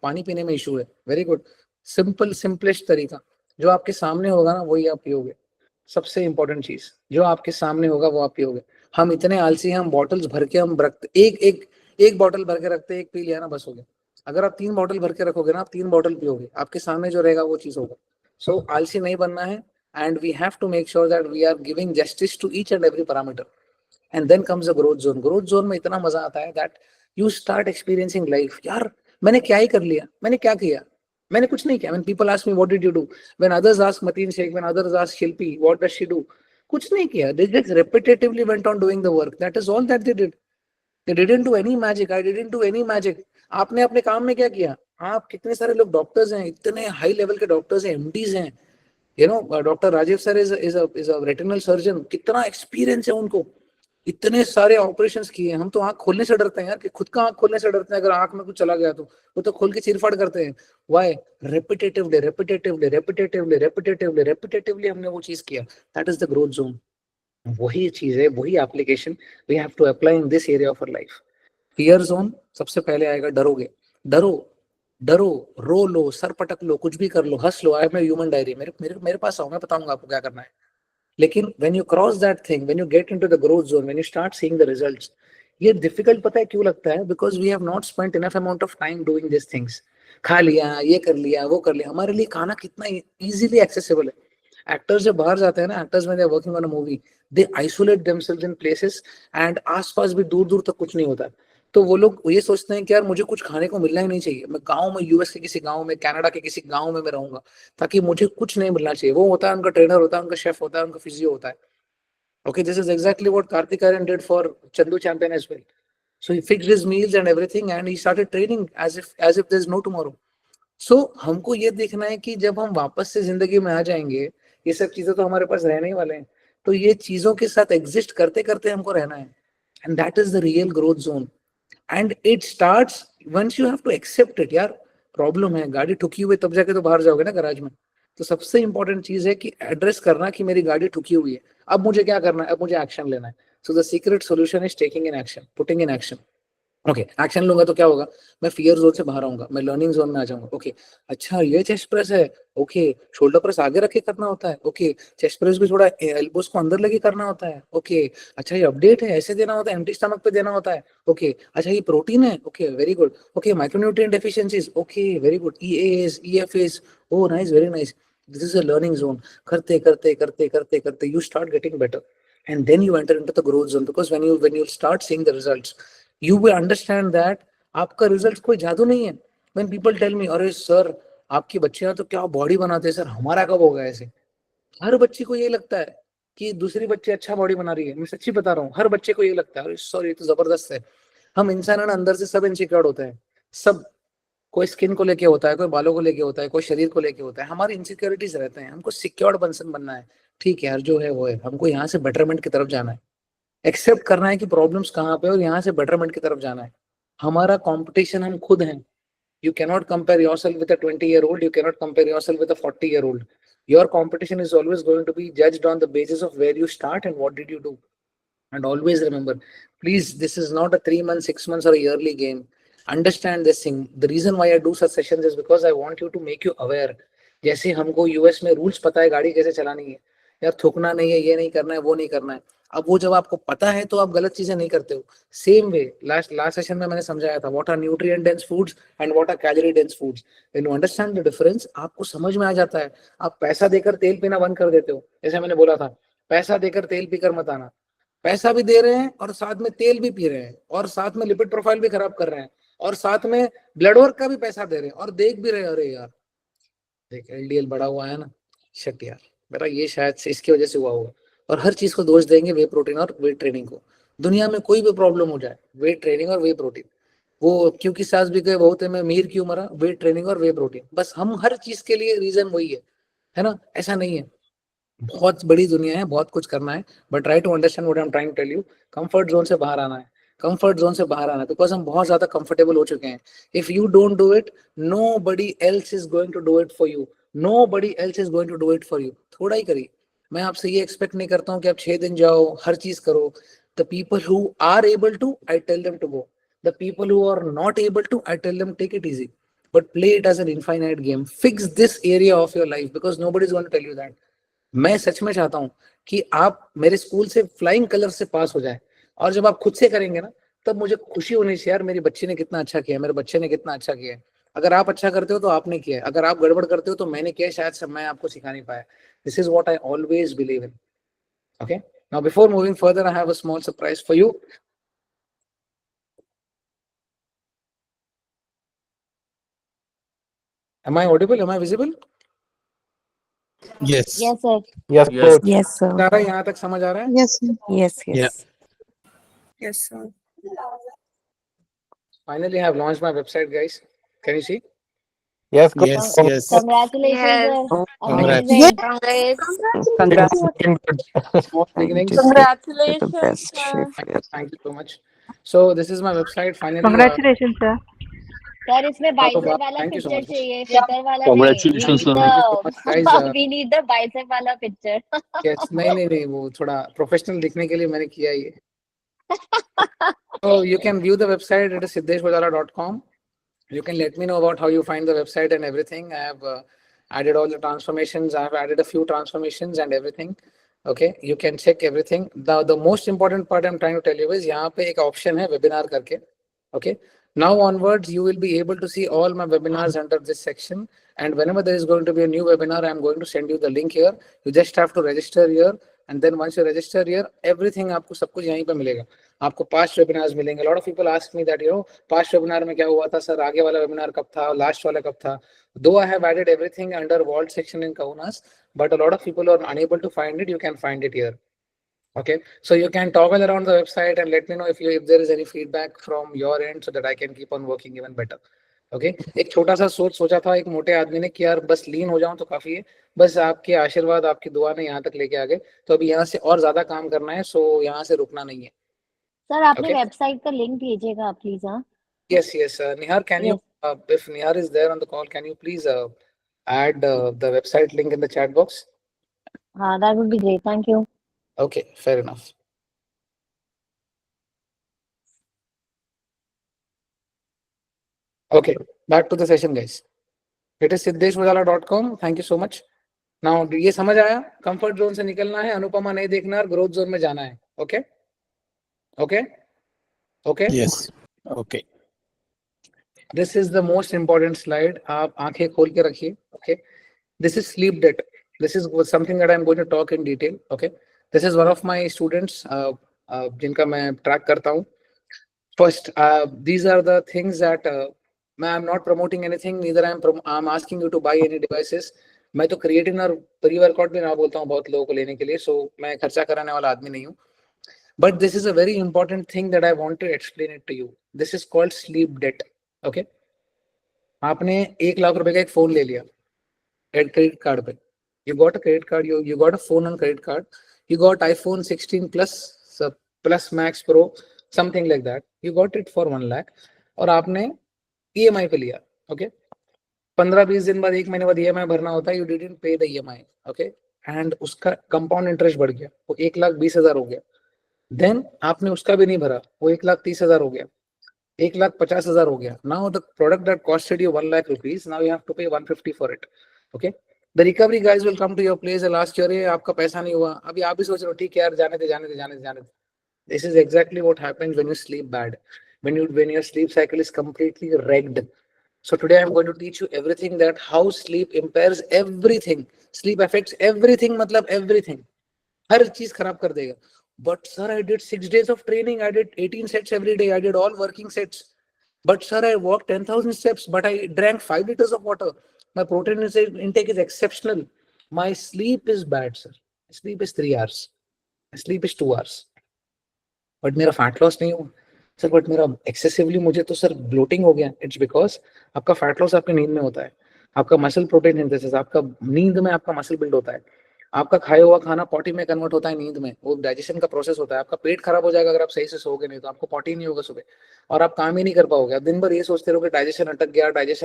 पानी पीने में इशू है, वेरी गुड। सिंपल सिंपलेस्ट तरीका, जो आपके सामने होगा ना वही आप पियोगे। सबसे इंपॉर्टेंट चीज, जो आपके सामने होगा वो आप पियोगे। हम इतने आलसी हैं, हम बॉटल्स भर के हम रखते, एक बॉटल भर के रखते, एक पी लिया ना बस हो गया। अगर आप 3 बॉटल भर के रखोगे ना, आप 3 बॉटल पियोगे, आपके सामने जो रहेगा वो चीज होगा। सो आलसी नहीं बनना है, and we have to make sure that we are giving justice to each and every parameter. And then comes the growth zone. Growth zone में इतना मजा आता है that you start experiencing life. यार मैंने क्या ही कर लिया, मैंने क्या किया, मैंने कुछ नहीं किया। When people ask me what did you do, when others ask Mateen Sheikh, when others ask Shilpi what does she do, कुछ नहीं किया। They just repetitively went on doing the work. That is all that they did. They didn't do any magic. I didn't do any magic. आपने अपने काम में क्या किया? आप कितने सारे लोग डॉक्टर्स हैं, इतने हाई लेवल के डॉक्टर्स हैं, एमडीज हैं। Doctor Rajeev sir is a retinal surgeon, कितना एक्सपीरियंस है उनको, इतने सारे ऑपरेशंस किए हैं। हम तो आंख खोलने से डरते हैं यार, कि खुद का आंख खोलने से डरते हैं, अगर आंख में कुछ चला गया तो वो तो खोल के चीरफाड़ करते हैं। Why? Repetitively repetitively repetitively repetitively repetitively हमने वो चीज किया। That is the growth zone. वही चीज है, वही application we have to apply in this area of our life. Fear zone सबसे पहले आएगा, डरोगे, डरो, डरो, रो लो, सर पटक लो, कुछ भी कर लो, हंस लो। I have my human diary, मेरे मेरे मेरे पास आओ, मैं बताऊंगा आपको क्या करना है। लेकिन when you cross that thing, when you get into the growth zone, when you start seeing the results, ये डिफिकल्ट पता है क्यों लगता है? Because we have not spent enough amount of time doing this things. खा लिया, ये कर लिया, वो कर लिया। हमारे लिए खाना कितना इजीली एक्सेसिबल है। एक्टर्स जब बाहर जाते हैं ना, एक्टर्स में they are working on a movie, they isolate themselves in places, and आसपास भी दूर दूर तक कुछ नहीं होता। तो वो लोग ये सोचते हैं कि यार मुझे कुछ खाने को मिलना ही नहीं चाहिए, मैं गांव में, यूएस के किसी गांव में, कनाडा के किसी गांव में मैं रहूंगा, ताकि मुझे कुछ नहीं मिलना चाहिए। वो होता है उनका ट्रेनर, होता है उनका शेफ, होता है उनका फिजियो होता है। Okay, this is exactly what Karthik Aryan did for Chandu Champion as well. So he fixed his meals and everything, and he started training as if there's no tomorrow. So हमको ये देखना है कि जब हम वापस से जिंदगी में आ जाएंगे, ये सब चीजें तो हमारे पास रहने ही वाले हैं, तो ये चीजों के साथ एग्जिस्ट करते करते हमको रहना है। And that is the real growth zone. And it starts once you have to accept it. यार प्रॉब्लम है, गाड़ी ठुकी हुई, तब जाके तो बाहर जाओगे ना गैराज में। तो सबसे इंपॉर्टेंट चीज है कि एड्रेस करना कि मेरी गाड़ी ठुकी हुई है, अब मुझे क्या करना है, अब मुझे एक्शन लेना है। सो the secret solution is taking in action, putting in action. Okay, action लूंगा तो क्या होगा? मैं फियर जोन से बाहर आऊंगा, मैं लर्निंग जोन में आ जाऊंगा। ओके, अच्छा ये चेस्ट प्रेस है, ओके, शोल्डर प्रेस आगे रख के करना होता है, ओके, चेस्ट प्रेस भी थोड़ा एल्बोस को अंदर लेके करना होता है, ओके, अच्छा ये अपडेट है, ऐसे देना होता है, एम्प्टी स्टमक पे देना होता है, ओके, अच्छा ये प्रोटीन है, okay very good, okay, micronutrient deficiencies, okay very good, EAAs, EFAs, oh nice, very nice. This is a learning zone. करते करते करते करते करते you start getting better, and then you enter into the growth zone, because when you start seeing the results, you will understand that आपका result कोई जादू नहीं है। when people tell me, अरे सर आपकी बच्चियां तो क्या बॉडी बनाते हैं सर, हमारा कब होगा ऐसे? हर बच्ची को ये लगता है कि दूसरी बच्ची अच्छा बॉडी बना रही है। मैं सच्ची बता रहा हूँ, हर बच्चे को ये लगता है, अरे सर ये तो जबरदस्त है। हम इंसान है ना, अंदर से सब इनसिक्योर होते हैं, सब। कोई स्किन को लेके होता है, कोई बालों को लेके होता है, कोई शरीर को लेके होता है, हमारी इनसिक्योरिटीज रहते हैं। हमको सिक्योर्ड पर्सन बनना है। ठीक है यार, जो है वो है, हमको यहाँ से बेटरमेंट की तरफ जाना है। एक्सेप्ट करना है कि प्रॉब्लम्स कहाँ पे, और यहाँ से बेटरमेंट की तरफ जाना है। हमारा कंपटीशन हम खुद हैं। You cannot compare yourself with a 20-year-old. You cannot compare yourself with a 40-year-old. Your competition is always going to be judged on the basis of where you start and what did you do. And always remember, please, this is not a 3 months, 6 months, or a yearly game. Understand this thing. The reason why I do such sessions is because I want you to make you aware. जैसे हमको US में rules पता है गाड़ी कैसे चलानी है, यार थूकना नहीं है, ये नहीं करना है, वो नहीं करना है। अब वो जब आपको पता है तो आप गलत चीजें नहीं करते हो। सेम वे लास्ट सेशन में मैंने समझाया था what are nutrient dense foods and what are calorie dense foods. When you understand the difference, आपको समझ में आ जाता है। आप पैसा देकर तेल पीना बंद कर देते हो। जैसे मैंने बोला था, पैसा देकर तेल पीकर मत आना। पैसा भी दे रहे हैं और साथ में तेल भी पी रहे हैं और साथ में लिपिड प्रोफाइल भी खराब कर रहे हैं और साथ में ब्लड वर्क का भी पैसा दे रहे हैं और देख भी रहे हैं, अरे यार देख एलडीएल बढ़ा हुआ है ना, शट यार बेटा ये शायद से इसकी वजह से हुआ होगा। और हर चीज को दोष देंगे वे प्रोटीन और वेट ट्रेनिंग को। दुनिया में कोई भी प्रॉब्लम हो जाए, वेट ट्रेनिंग और वे प्रोटीन। वो क्योंकि सास भी कहे बहुत है मैं मीर क्यों मरा, वेट ट्रेनिंग और वे प्रोटीन। बस हम हर चीज के लिए रीजन वही है ना। ऐसा नहीं है, बहुत बड़ी दुनिया है, बहुत कुछ करना है। But try to understand what I am trying to tell you. Comfort zone से बाहर आना है, कंफर्ट जोन से बाहर आना है, बिकॉज हम बहुत ज्यादा कंफर्टेबल हो चुके हैं। If you don't do it, nobody else is going to do it for you. Nobody else is going to do it for you. थोड़ा ही करिए। मैं आपसे ये एक्सपेक्ट नहीं करता हूँ कि आप 6 दिन जाओ हर चीज करो। The people who are able to, I tell them to go. The people who are not able to, I tell them take it easy, but play it as an infinite game. Fix this area of your life because nobody is going to tell you that. मैं सच में चाहता हूं कि आप मेरे school से flying colour से पास हो जाए। और जब आप खुद से करेंगे ना, तब मुझे खुशी होनी चाहिए, यार मेरी बच्ची ने कितना अच्छा किया, मेरे बच्चे ने कितना अच्छा किया है। अगर आप अच्छा करते हो तो आपने किया है, अगर आप गड़बड़ करते हो तो मैंने किया है, शायद सब मैं आपको सिखा नहीं पाया। This is what I always believe in. Okay, now before moving further, I have a small surprise for you. Am I audible? Am I visible? Yes. Yes, sir. Yes, Yes. coach. Yes, sir. आ रहा है, यहाँ तक समझ आ रहा है? Yes, sir. Yes, yes. Yeah. Yes, sir. Finally, I have launched my website, guys. Can you see? Yes, coach. Yes, yes. Congratulations, Yes. sir. Congrats. Amazing. Congrats. Looking good. Small beginnings. To Congratulations, the best sir. shape. Yes. Thank you so much. So this is my website. Finally, Congratulations, sir. Sir, इसमें bicep Baba, वाला thank you so picture much. चाहिए, fitter वाला नहीं. Congratulations, We sir. need Thank you so much, guys. the we need the bicep वाला picture. Yes, नहीं, वो थोड़ा professional दिखने के लिए मैंने किया ये। So you can view the website. It is siddheshbajala.com. You can let me know about how you find the website and everything. I have added all the transformations. I have added a few transformations and everything. Okay, you can check everything. The most important part I'm trying to tell you is यहाँ पे एक option है webinar करके. Okay, now onwards you will be able to see all my webinars under this section. And whenever there is going to be a new webinar, I'm going to send you the link here. You just have to register here. And then once you register here, everything आपको सब कुछ यहीं पे मिलेगा। आपको past webinars मिलेंगे। A lot of people ask me that, past webinar में क्या हुआ था सर, आगे वाला webinar कब था, last वाला कब था। Though I have added everything under vault section in Kaunas, but a lot of people are unable to find it. You can find it here. Okay, so you can toggle around the website and let me know if there is any feedback from your end so that I can keep on working even better. Okay, एक छोटा सा सोचा था एक मोटे आदमी ने कि यार बस लीन हो जाऊं तो काफी है, बस आपके आशीर्वाद आपकी दुआ ने यहाँ तक लेके आ गए। तो अभी यहाँ से और ज्यादा काम करना है, सो यहाँ से रुकना नहीं है। Sir, आपने website का link भेजिएगा please, हाँ? Yes, Nihar, can you, if Nihar is there on the call, can you please add the website link in the chat box? That would be great. Thank you. Okay, fair enough. Okay, back to the session, guys. It is siddheshbajala.com. Thank you so much. Now, ये समझ आया? Comfort zone से निकलना है, अनुपमा नहीं देखना और growth zone में जाना है. Okay? Okay? Okay? Yes. Okay. This is the most important slide. आप आंखें खोल के रखिए. Okay? This is sleep debt. This is something that I'm going to talk in detail. Okay? This is one of my students जिनका मैं track करता हूँ. First, these are the things that I'm not promoting anything. Neither I'm asking you to buy any devices. मैं तो creatine और pre-workout भी ना बोलता हूँ बहुत लोगों को लेने के लिए. So मैं खर्चा कराने वाला आदमी नहीं हूँ. But this is a very important thing that I want to explain it to you. This is called sleep debt. Okay? आपने 1 लाख रुपए का एक फोन ले लिया क्रेडिट कार्ड पे. You got a credit card. You got a phone on credit card. You got iPhone 16 plus Max Pro, something like that. You got it for 1 lakh. और आपने EMI पे लिया. ओके 15-20 दिन बाद, 1 महीने बाद EMI भरना होता है, यू डिडंट पे द EMI, ओके, एंड उसका कंपाउंड इंटरेस्ट बढ़ गया, वो 1,20,000 हो गया, देन आपने उसका भी नहीं भरा, वो 1,30,000 हो गया, 1,50,000 हो गया, now the product that costed you 1 lakh rupees, now you have to pay 150 for it, okay, the recovery guys will come to your place last year, आपका पैसा नहीं हुआ, अभी आप भी सोच रहे हो ठीक है यार जाने दे. This is exactly what happens when you sleep bad, when your sleep cycle is completely wrecked. So today I'm going to teach you everything, that how sleep impairs everything. Sleep affects everything, matlab everything. हर चीज खराब कर देगा. But sir, I did 6 days of training. I did 18 sets every day. I did all working sets. But sir, I walked 10,000 steps. But I drank 5 liters of water. My protein intake is exceptional. My sleep is bad, sir. My sleep is 3 hours. My sleep is 2 hours. But मेरा fat loss नहीं हुआ sir, but मेरा excessively मुझे तो sir bloating हो गया. It's because आपका fat loss आपकी नींद में होता है, आपका मसल प्रोटीन सिंथेसिस, आपका नींद में आपका मसल बिल्ड होता है, आपका खाया हुआ खाना पॉटी में कन्वर्ट होता है नींद में, वो डाइजेशन का प्रोसेस होता है. आपका पेट खराब हो जाएगा अगर आप सही से सोओगे नहीं तो, आपको पॉटी नहीं होगा सुबह और आप काम ही नहीं कर पाओगे. आप दिन भर ये सोचते रहोगे डाइजेशन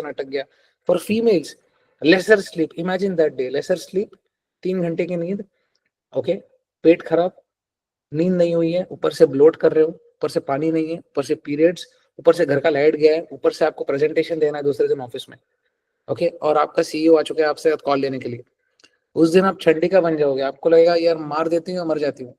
अटक गया. For females lesser sleep, imagine that day, lesser sleep, 3 घंटे की नींद, ओके, पेट खराब, नींद नहीं हुई है, ऊपर से ब्लोट कर रहे हो, ऊपर से पानी नहीं है, ऊपर से पीरियड्स, ऊपर से घर का लाइट गया है, ऊपर से आपको प्रेजेंटेशन देना है दूसरे दिन ऑफिस में, ओके, और आपका CEO आ चुका है आपसे कॉल लेने के लिए. उस दिन आप चंडी का बन जाओगे, आपको लगेगा यार मार देती हूँ, मर जाती हूँ.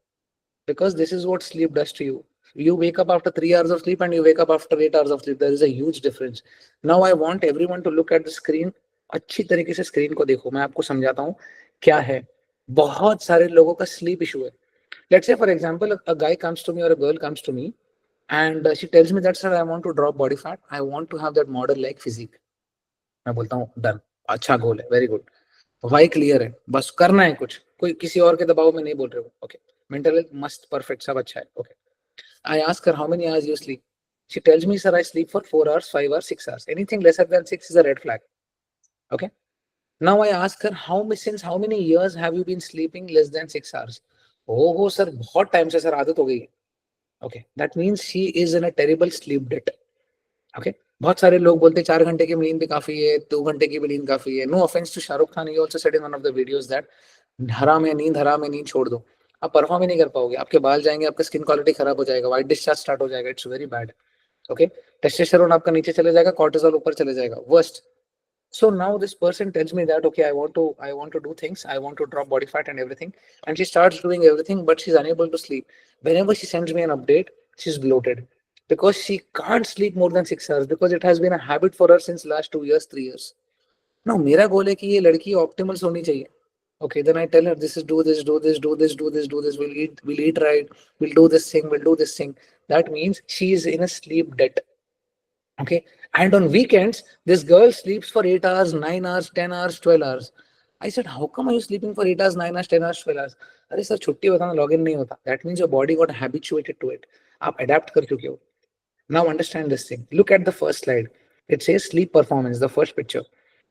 Because this is what sleep does to you. You wake up after 3 hours of sleep and you wake up after 8 hours of sleep. There is a huge difference. Now I want everyone to look at the screen. अच्छी तरीके से screen को देखो, मैं आपको समझाता हूँ क्या है. बहुत सारे लोगों का स्लीप इशू है. Let's say for example a guy comes to me or a girl comes to me and she tells me that sir I want to drop body fat, I want to have that model like physique. मैं बोलता हूँ done, अच्छा गोल है, very good, Y clear है, बस करना है कुछ, कोई किसी और के दबाव में नहीं बोल रहे हो, ओके, मेंटल हेल्थ मस्त परफेक्ट सब अच्छा है, okay. I ask her how many hours you sleep. She tells me sir I sleep for 4 hours, 5 hours, 6 hours. Anything lesser than 6 is a red flag. Okay. Now I ask her since how many years have you been sleeping less than 6 hours? Oh sir, बहुत time से sir आदत हो गई है. Okay, that means she is in a terrible sleep debt. Okay, बहुत सारे लोग बोलते हैं 4 घंटे की नींद भी काफी है, 2 घंटे की भी नींद काफी है. No offense to Shahrukh Khan, he also said in one of the videos that हराम है नींद छोड़ दो, आप परफॉर्म ही नहीं कर पाओगे, आपके बाल जाएंगे, आपका स्किन क्वालिटी खराब हो जाएगा, व्हाइट डिस्चार्ज स्टार्ट हो जाएगा. It's very bad. Okay, testosterone आपका नीचे चले जाएगा, कॉर्टिसोल ऊपर चले जाएगा, worst. So now this person tells me that okay, I want to do things, I want to drop body fat and everything, and she starts doing everything, but she's unable to sleep. Whenever she sends me an update, she's bloated because she can't sleep more than 6 hours because it has been a habit for her since last 2 years, 3 years. Now मेरा गोल है कि ये लड़की optimal Soni चाहिए. Okay, then I tell her this is do this. We'll eat right. We'll do this thing. That means she is in a sleep debt. Okay, and on weekends, this girl sleeps for 8 hours, 9 hours, 10 hours, 12 hours. I said, how come are you sleeping for 8 hours, 9 hours, 10 hours, 12 hours? अरे sir छुट्टी होता ना, login नहीं होता. That means your body got habituated to it. आप adapt कर चुके हो. Now understand this thing. Look at the first slide. It says sleep performance, the first picture.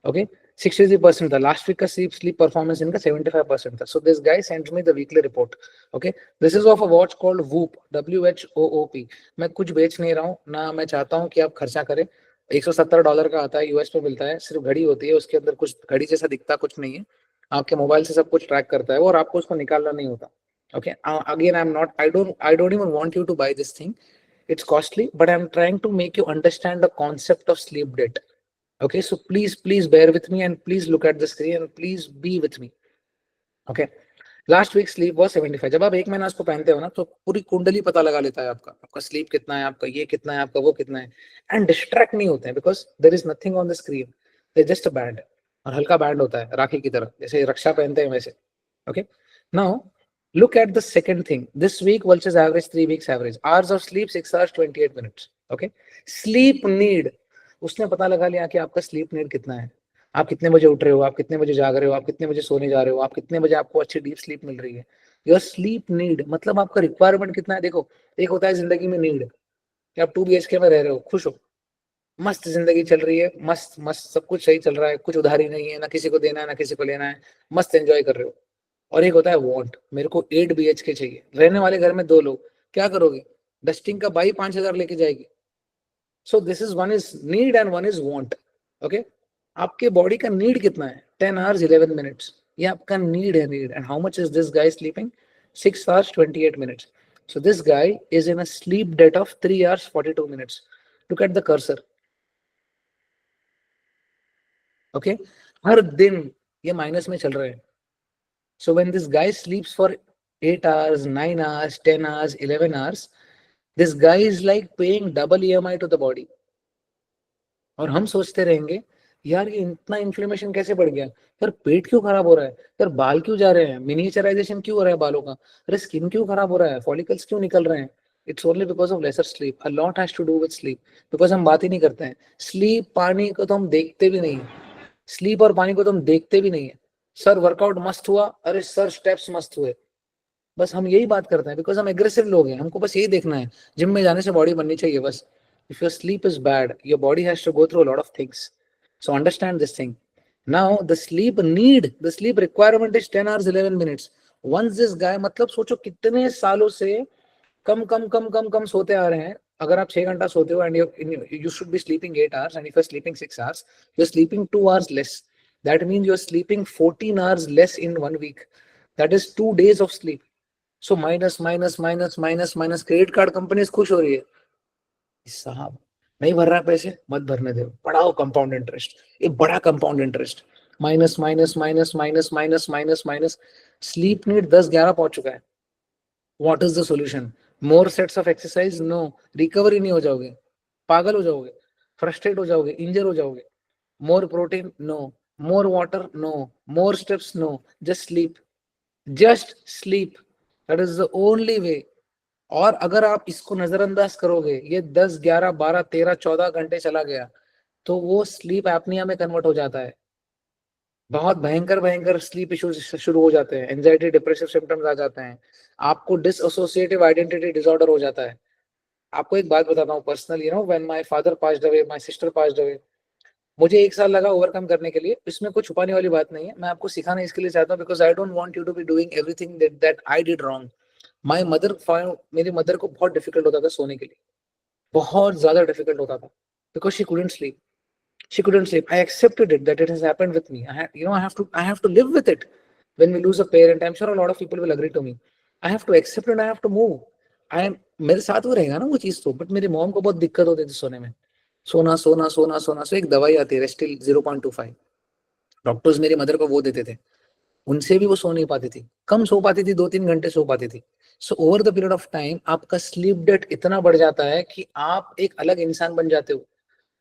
Okay, 63%. The last week ka sleep performance in 75%. So this guy sends me the weekly report. Okay, this is of a watch called Whoop, WHOOP. मैं कुछ बेच नहीं रहा हूँ ना, मैं चाहता हूँ कि आप खर्चा करें. $170 का आता है, यूएस पे मिलता है, सिर्फ घड़ी होती है, उसके अंदर कुछ घड़ी जैसा दिखता कुछ नहीं है, आपके मोबाइल से सब कुछ ट्रैक करता है और आपको उसको निकालना नहीं होता. Okay, again I don't even want you to buy this thing. It's costly, but I'm trying to make you understand the concept of sleep debt. Okay, so please bear with me and please look at the screen and please be with me. Okay, last week sleep was 75. जब आप 1 महीना इसको पहनते हो ना तो पूरी कुंडली पता लगा लेता है आपका sleep कितना है, आपका ये कितना है, आपका वो कितना है, and distract नहीं होते हैं because there is nothing on the screen. There's just a band, और हल्का बैंड होता है राखी की तरह, जैसे रक्षा पहनते हैं वैसे. Okay, now look at the second thing. This week versus average, 3 weeks average. Hours of sleep 6 hours 28 minutes. Okay, sleep need. उसने पता लगा लिया कि आपका स्लीप नीड कितना है, आप कितने बजे उठ रहे हो, आप कितने बजे जाग रहे हो, आप कितने बजे सोने जा रहे हो, आप कितने बजे आपको अच्छी डीप स्लीप मिल रही है. योर स्लीप नीड मतलब आपका रिक्वायरमेंट कितना है. देखो, एक होता है जिंदगी में नीड कि आप 2 BHK में रह रहे हो, खुश हो, मस्त जिंदगी चल रही है, मस्त सब कुछ सही चल रहा है, कुछ उधारी नहीं है, ना किसी को देना है ना किसी को लेना है, मस्त एंजॉय कर रहे हो. और एक होता है वांट, मेरे को 8 BHK चाहिए, रहने वाले घर में 2 लोग, क्या करोगे, डस्टिंग का बाई 5,000 लेके जाएगी. So this is one is need and one is want. Okay आपके बॉडी का नीड कितना है 10 hours 11 minutes ये आपका नीड है need and how much is this guy sleeping 6 hours 28 minutes so this guy is in a sleep debt of 3 hours 42 minutes look at the cursor okay हर दिन ये minus में चल रहे हैं so when this guy sleeps for 8 hours 9 hours 10 hours 11 hours this guy is like paying double EMI to the body और हम सोचते रहेंगे यार ये इतना इन्फ्लेमेशन कैसे बढ़ गया यार पेट क्यों खराब हो रहा है यार बाल क्यों जा रहे हैं मिनिएचराइजेशन क्यों हो रहा है बालों का अरे स्किन क्यों खराब हो रहा है फॉलिकल्स क्यों निकल रहे हैं it's only because of lesser sleep a lot has to do with sleep because हम बात ही नहीं करते हैं स्लीप पानी को तो हम देखते भी नहीं स्लीप और पानी को तो हम देखते भी नहीं है सर वर्कआउट मस्त हुआ अरे सर स्टेप्स मस्त हुए बस हम यही बात करते हैं बिकॉज हम एग्रेसिव लोग हैं हमको बस यही देखना है जिम में जाने से बॉडी बननी चाहिए बस if your sleep is bad your body has to go through a lot of things so understand this thing now the sleep requirement is 10 hours 11 minutes once this guy मतलब सोचो कितने सालों से कम सोते आ रहे हैं अगर आप 6 घंटा सोते हो and you should be sleeping 8 hours and if you're sleeping 6 hours you're sleeping 2 hours less that means you're sleeping 14 hours less in 1 week that is 2 days of sleep so minus credit card companies खुश हो रही है साहब नहीं भर रहा पैसे मत भरने दो पढ़ाओ कंपाउंड इंटरेस्ट ये बड़ा compound interest minus sleep need 10-11 पहुंच चुका है what is the solution more sets of exercise no recovery नहीं हो जाओगे पागल हो जाओगे फ्रस्ट्रेट हो जाओगे इंजर हो जाओगे more protein no more water no more steps no just sleep that is the only way और अगर आप इसको नजरअंदाज करोगे ये 10 11 12 13 14 घंटे चला गया तो वो स्लीप एपनिया में कन्वर्ट हो जाता है बहुत भयंकर स्लीप इश्यूज शुरू हो जाते हैं एंजाइटी डिप्रेसिव सिम्टम्स आ जाते हैं आपको डिसएसोसिएटिव आइडेंटिटी डिसऑर्डर हो जाता है आपको एक बात बताता हूँ personally when my father passed away my sister passed away मुझे 1 साल लगा ओवरकम करने के लिए इसमें कुछ छुपाने वाली बात नहीं है मैं आपको सिखाना इसके लिए चाहता हूँ because I don't want you to be doing everything that I did wrong my mother मेरी मदर को बहुत डिफिकल्ट होता था सोने के लिए बहुत ज्यादा डिफिकल्ट होता था because she couldn't sleep I accepted it that it has happened with me I have to live with it when we lose a parent I'm sure a lot of people will agree to me I have to accept it I have to move मेरे साथ वो रहेगा ना वो चीज तो but मेरी mom को बहुत दिक्कत होती थी सोने में सोना सो एक दवाई आती है रेस्टिल 0.25 डॉक्टर्स मेरी मदर को वो देते थे उनसे भी वो सो नहीं पाती थी कम सो पाती थी 2-3 घंटे सो पाती थी so over the period of time आपका स्लीप डेट इतना बढ़ जाता है कि आप एक अलग इंसान बन जाते हो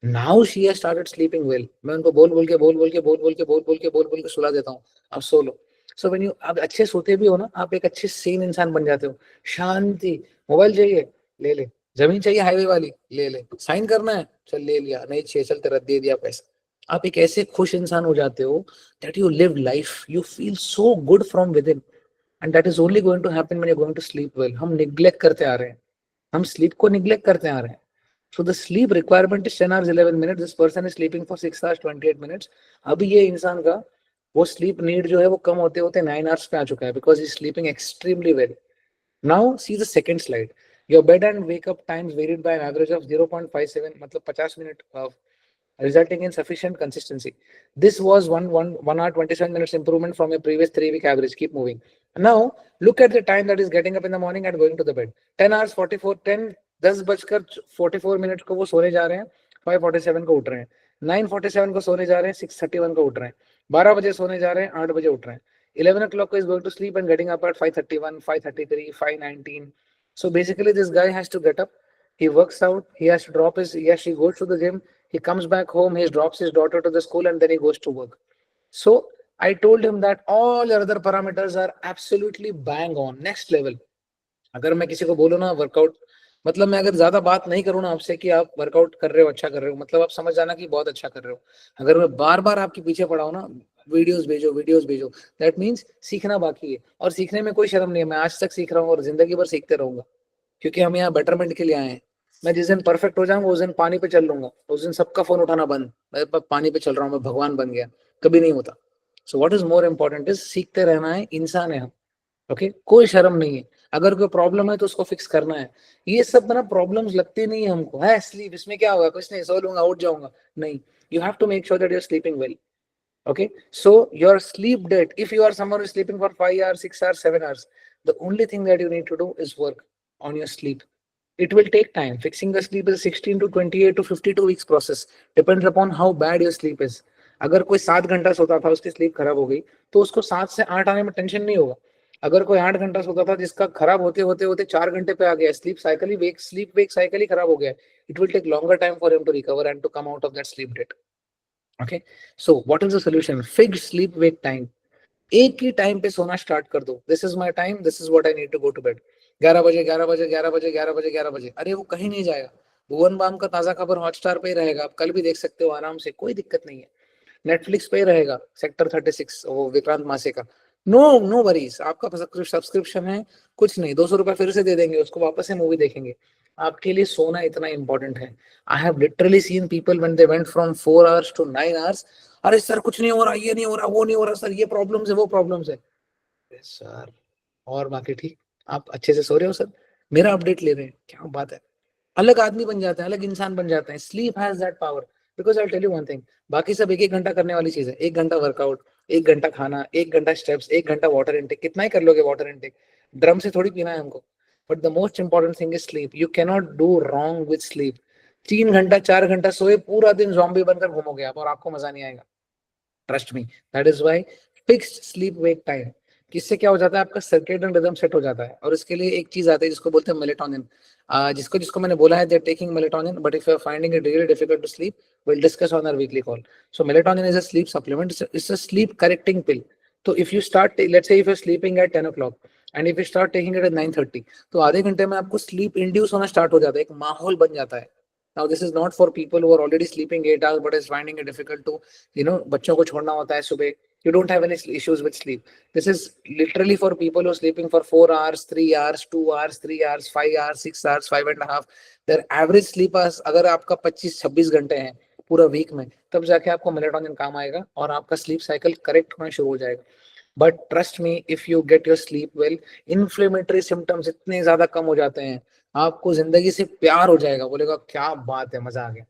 now she has started sleeping well मैं उनको बोल के सुला देता हूँ आप सो लो सो व्हेन यू आप अच्छे सोते भी हो ना आप एक अच्छे सेन इंसान बन जाते हो शांति मोबाइल चाहिए ले ले जमीन चाहिए हाईवे वाली ले ले साइन करना है चल ले लिया नहीं चाहिए चल तेरा दे दिया पैसा आप एक ऐसे खुश इंसान हो जाते हो that you live life you feel so good from within and that is only going to happen when you're going to sleep well हम neglect करते आ रहे हैं हम sleep को neglect करते आ रहे हैं so the sleep requirement is 10 hours 11 minutes this person is sleeping for 6 hours 28 minutes अभी ये इंसान का वो sleep need जो है वो कम होते होते 9 hours पे आ चुका है because he is sleeping extremely well now see the second slide your bed and wake up times varied by an average of 0.57 मतलब 50 minute resulting in sufficient consistency. This was 1 hour 27 minutes improvement from a previous 3-week average. Keep moving. Now look at the time that is getting up in the morning and going to the bed. 10 hours 10 बजकर 44 minute को वो सोने जा रहे हैं 5:47 को उठ रहे हैं 9:47 को सोने जा रहे हैं 6:31 को उठ रहे हैं 12 बजे सोने जा रहे हैं 8 बजे उठ रहे हैं 11 o'clock को is going to sleep and getting up at 5:31 5:33 5:19 so basically this guy has to get up he works out he has to drop his he goes to the gym he comes back home he drops his daughter to the school and then he goes to work so I told him that all your other parameters are absolutely bang on next level अगर मैं किसी को बोलूँ ना workout मतलब मैं अगर ज्यादा बात नहीं करूँ ना आपसे कि आप वर्कआउट कर रहे हो अच्छा कर रहे हो मतलब आप समझ जाना कि बहुत अच्छा कर रहे हो अगर मैं बार बार आपके पीछे पड़ा हूँ ना वीडियोस भेजो दैट मीन्स सीखना बाकी है और सीखने में कोई शर्म नहीं है मैं आज तक सीख रहा हूँ और जिंदगी भर सीखते रहूंगा क्योंकि हम यहाँ बेटरमेंट के लिए आए हैं मैं जिस दिन परफेक्ट हो जाऊंगा उस दिन पानी पे चल लूंगा उस दिन सबका फोन उठाना बंद मैं पानी पे चल रहा हूँ मैं भगवान बन गया कभी नहीं होता so what is more important is सीखते रहना है इंसान है हम ओके कोई शर्म नहीं है अगर कोई प्रॉब्लम है तो उसको फिक्स करना है ये सब ना प्रॉब्लम्स लगती नहीं है हमको है स्लीप इसमें क्या होगा कुछ नहीं सो लूंगा उठ जाऊंगा नहीं You have to make sure that you're sleeping well. Okay, so your sleep debt, if you are someone who is sleeping for 5 hours, 6 hours, 7 hours, the only thing that you need to do is work on your sleep. It will take time. Fixing the sleep is 16 to 28 to 52 weeks process. Depends upon how bad your sleep is. अगर कोई 7 घंटा सोता था, उसकी sleep खराब हो गई, तो उसको 7 से 8 आने में टेंशन नहीं होगा. अगर कोई 8 घंटा सोता था, जिसका खराब होते होते होते 4 घंटे पे आ गया, स्लीप साइकिल ही स्लीप वेक साइकिल ही खराब हो गया, it will take longer time for him to recover and to come out of that sleep debt. Okay, so what is the solution? Fixed sleep wake time. एक ही time पे सोना start कर दो. This is my time, this is what I need to go to bed. 11 बजे 11 बजे 11 बजे 11 बजे 11 बजे. अरे वो कहीं नहीं जाएगा. भुवन बाम का ताजा खबर हॉटस्टार पे ही रहेगा, आप कल भी देख सकते हो आराम से, कोई दिक्कत नहीं है. नेटफ्लिक्स पे ही रहेगा सेक्टर 36 वो विक्रांत मासे का. No worries. आपका सब्सक्रिप्शन है, कुछ नहीं, 200 रुपए फिर से दे देंगे, उसको वापस से मूवी देखेंगे. आपके लिए सोना इतना इंपॉर्टेंट है. I have literally seen people when they went from 4 hours to 9 hours. अरे सर कुछ नहीं हो रहा, ये नहीं हो रहा, वो नहीं हो रहा सर, ये प्रॉब्लम्स है, वो प्रॉब्लम्स है. सर और बाकी ठीक, आप अच्छे से सो रहे हो सर, मेरा अपडेट ले रहे हैं, क्या बात है. अलग आदमी बन जाते हैं, अलग इंसान बन जाते हैं. Sleep has that power. Because I tell you one thing, बाकी सब 1-1 घंटा करने वाली चीज है. 1 घंटा वर्कआउट, 1 घंटा खाना, 1 घंटा स्टेप्स, 1 घंटा वाटर इनटेक. कितना ही कर लोगे वाटर इनटेक, ड्रम से थोड़ी पीना है हमको. But the most important thing is sleep. You can not do wrong with sleep. 3 घंटा 4 घंटा सोए, पूरा दिन ज़ॉम्बी बनकर घूमोगे आप और आपको मजा नहीं आएगा. Trust me, that is why fixed sleep wake time. किससे क्या हो जाता है, आपका सर्केडियन रिदम सेट हो जाता है. और इसके लिए एक चीज आती है जिसको बोलते हैं मेलेटोनिन. जिसको मैंने बोला है, they are taking melatonin, but if you are finding it really difficult to sleep, we'll discuss on our weekly call. So melatonin is a sleep supplement. It's a sleep correcting pill. So if you start, let's say if you're sleeping at 10 o'clock and if you start taking it at 9:30, तो आधे घंटे में आपको sleep induce होना start हो जाता है, एक माहौल बन जाता है. Now this is not for people who are already sleeping 8 hours but is finding it difficult to, बच्चों को छोड़ना होता है सुबह. You don't have any issues with sleep. This is literally for people who are sleeping for 4 hours, 3 hours, 2 hours, 3 hours, 5 hours, 6 hours, 5.5. Their average sleep hours अगर आपका 25-26 घंटे हैं पूरा वीक में, तब जाके आपको मेलेटोनिन काम आएगा और आपका स्लीप साइकिल करेक्ट होना शुरू हो जाएगा. But trust me, if you get your sleep well, inflammatory symptoms इतने ज्यादा कम हो जाते हैं, आपको जिंदगी से प्यार हो जाएगा, बोलेगा क्या बात है, मजा आ गया.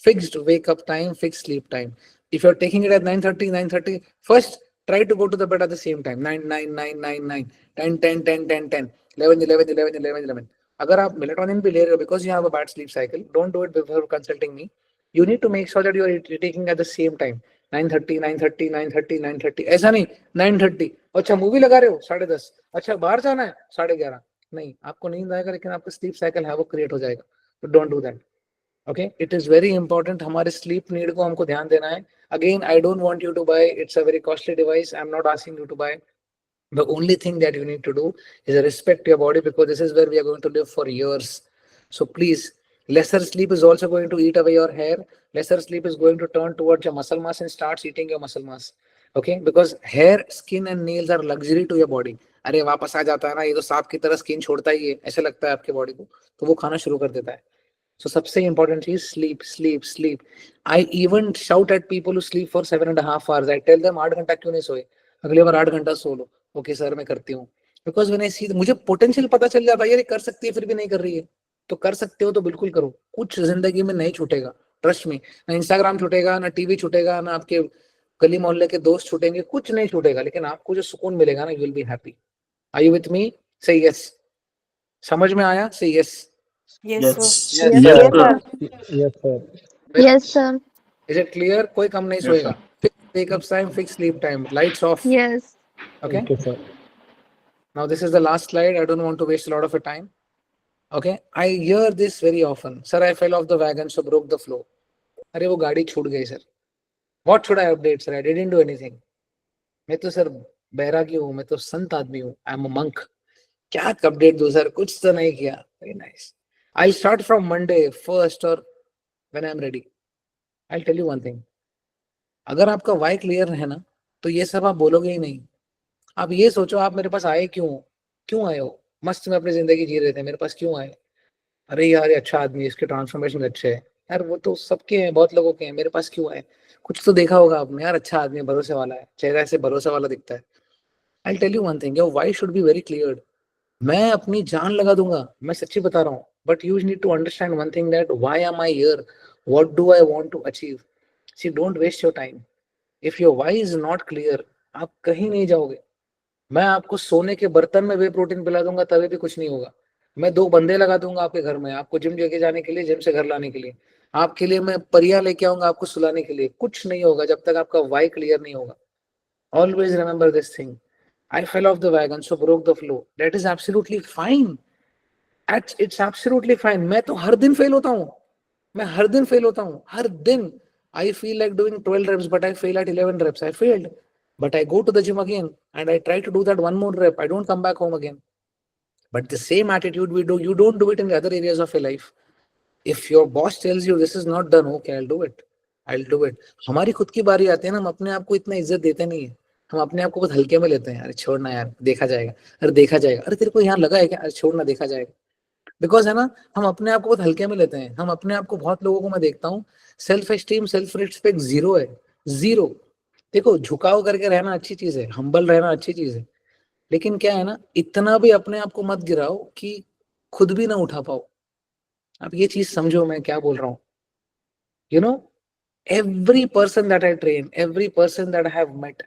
Fixed wake up time, fixed sleep time. If you're taking it at 9:30, first try to go to the bed at the same time. 9, 9, 9, 9, 9, 10, 10, 10, 10, 10, 11, 11, 11, 11, 11. अगर आप मेलेटोनिन भी ले रहे हो because you have a bad sleep cycle, don't do it before consulting me. You need to make sure that you are taking at the same time. 9:30, 9:30, 9:30, 9:30. ऐसा नहीं 9:30. अच्छा movie लगा रहे हो 10:30. अच्छा बाहर जाना है 11:30. नहीं, आपको नींद आएगा लेकिन आपका स्लीप साइकिल है वो क्रिएट हो जाएगा. तो don't do that. Okay, it is very important. हमारे स्लीप नीड को हमको ध्यान देना है. Again, I don't want you to buy. It's a very costly device. I'm not asking you to buy. The only thing that you need to do is respect your body, because this is where we are going to live for years. So please, lesser sleep is also going to eat away your hair. Lesser sleep is going to turn towards your muscle mass and starts eating your muscle mass. Okay, because hair, skin and nails are luxury to your body. अरे वापस आ जाता है ना, ये तो सांप की तरह स्किन छोड़ता ही है, ऐसा लगता है आपके बॉडी को, तो वो खाना शुरू कर देता है. So सबसे important चीज sleep, sleep, sleep. I even shout at people who sleep for 7.5 hours. I tell them 8 घंटा क्यों नहीं सोए, अगले बार 8 घंटा सो लो. ओके सर मैं करती हूँ. Because when I see, मुझे पोटेंशियल पता चल जाता है, यार कर सकती है फिर भी नहीं कर रही है. तो कर सकते हो तो बिल्कुल करो. कुछ जिंदगी में नहीं छूटेगा, ट्रस्ट मी. ना इंस्टाग्राम छूटेगा, ना टीवी छूटेगा, ना आपके गली मोहल्ले के दोस्त छूटेंगे, कुछ नहीं छूटेगा. लेकिन आपको जो सुकून मिलेगा ना, you will be happy. Are you with me? Say yes. समझ में आया? Say yes. Yes, Yes. sir. Yes, Yes, sir. sir. Yes, sir. Yes, sir. Is it clear? कोई कम नहीं सोएगा. Fixed wake up time, fixed sleep time. Lights off. Yes. Okay. Okay, sir. Now this is the last slide. I don't want to waste a lot of your time. Okay. I hear this very often. Sir, I fell off the wagon, so broke the flow. अरे वो गाड़ी छूट गई sir. What should I update, sir? I didn't do anything. मैं तो sir बैरागी हूँ, मैं तो संत आदमी हूँ. I'm a monk. क्या अपडेट दूँ सर? कुछ तो नहीं किया. Very nice. I'll start from Monday first or when I'm ready. I'll tell you one thing. अगर आपका why clear है ना, तो ये सब आप बोलोगे ही नहीं. आप ये सोचो, आप मेरे पास आए क्यों आए हो? मस्त में अपनी जिंदगी जी रहे थे, मेरे पास क्यों आए? अरे यार ये अच्छा आदमी है, इसके ट्रांसफॉर्मेशन अच्छे है. यार वो तो सबके हैं, बहुत लोगों के हैं, मेरे पास क्यों आए? कुछ तो देखा होगा आपने, यार अच्छा आदमी है, भरोसे वाला है, चेहरा से भरोसे वाला दिखता है. I'll tell you one thing, your why should be very clear. मैं अपनी जान लगा दूंगा, मैं सच्ची बता रहा हूँ. But you need to understand one thing, that why am I here? What do I want to achieve? See don't waste your time. If your why is not clear, आप कहीं नहीं जाओगे. मैं आपको सोने के बर्तन में वे प्रोटीन पिला दूंगा तभी भी कुछ नहीं होगा. मैं 2 बंदे लगा दूंगा आपके घर में, आपको जिम लेके जाने के लिए, जिम से घर लाने के लिए. आपके लिए मैं परियां लेके आऊंगा आपको सुलाने के लिए. कुछ नहीं होगा जब तक आपका वाई क्लियर नहीं होगा. Always remember this thing. I fell off the wagon, so broke the flow. That is absolutely fine. It's absolutely fine. मैं तो हर दिन फेल होता हूँ. मैं हर दिन फेल होता हूँ. हर दिन. I feel like doing 12 reps, but I fail at 11 reps. I failed. But I go to the gym again and I try to do that one more rep. I don't come back home again. But the same attitude we do, you don't do it in the other areas of your life. If your boss tells you this is not done, okay, I'll do it. I'll do it. हमारी खुद की बारी आती है ना, हम अपने आप को इतना इज्जत देते नहीं है. हम अपने आप को बहुत हल्के में लेते हैं. अरे छोड़ना यार, देखा जाएगा. अरे देखा जाएगा. अरे तेरे को यहाँ लगा है क्या? अरे छोड़ना, देखा जाएगा. बिकॉज है ना, हम अपने आप को बहुत हल्के में लेते हैं. हम अपने आप को, बहुत लोगों को मैं देखता हूँ, self esteem, self respect zero है. जीरो. देखो, झुकाव करके रहना अच्छी चीज है, हम्बल रहना अच्छी चीज है, लेकिन क्या है ना, इतना भी अपने आप को मत गिराओ कि खुद भी ना उठा पाओ. अब ये चीज समझो मैं क्या बोल रहा हूँ. You know, every person that I train, every person that I have met,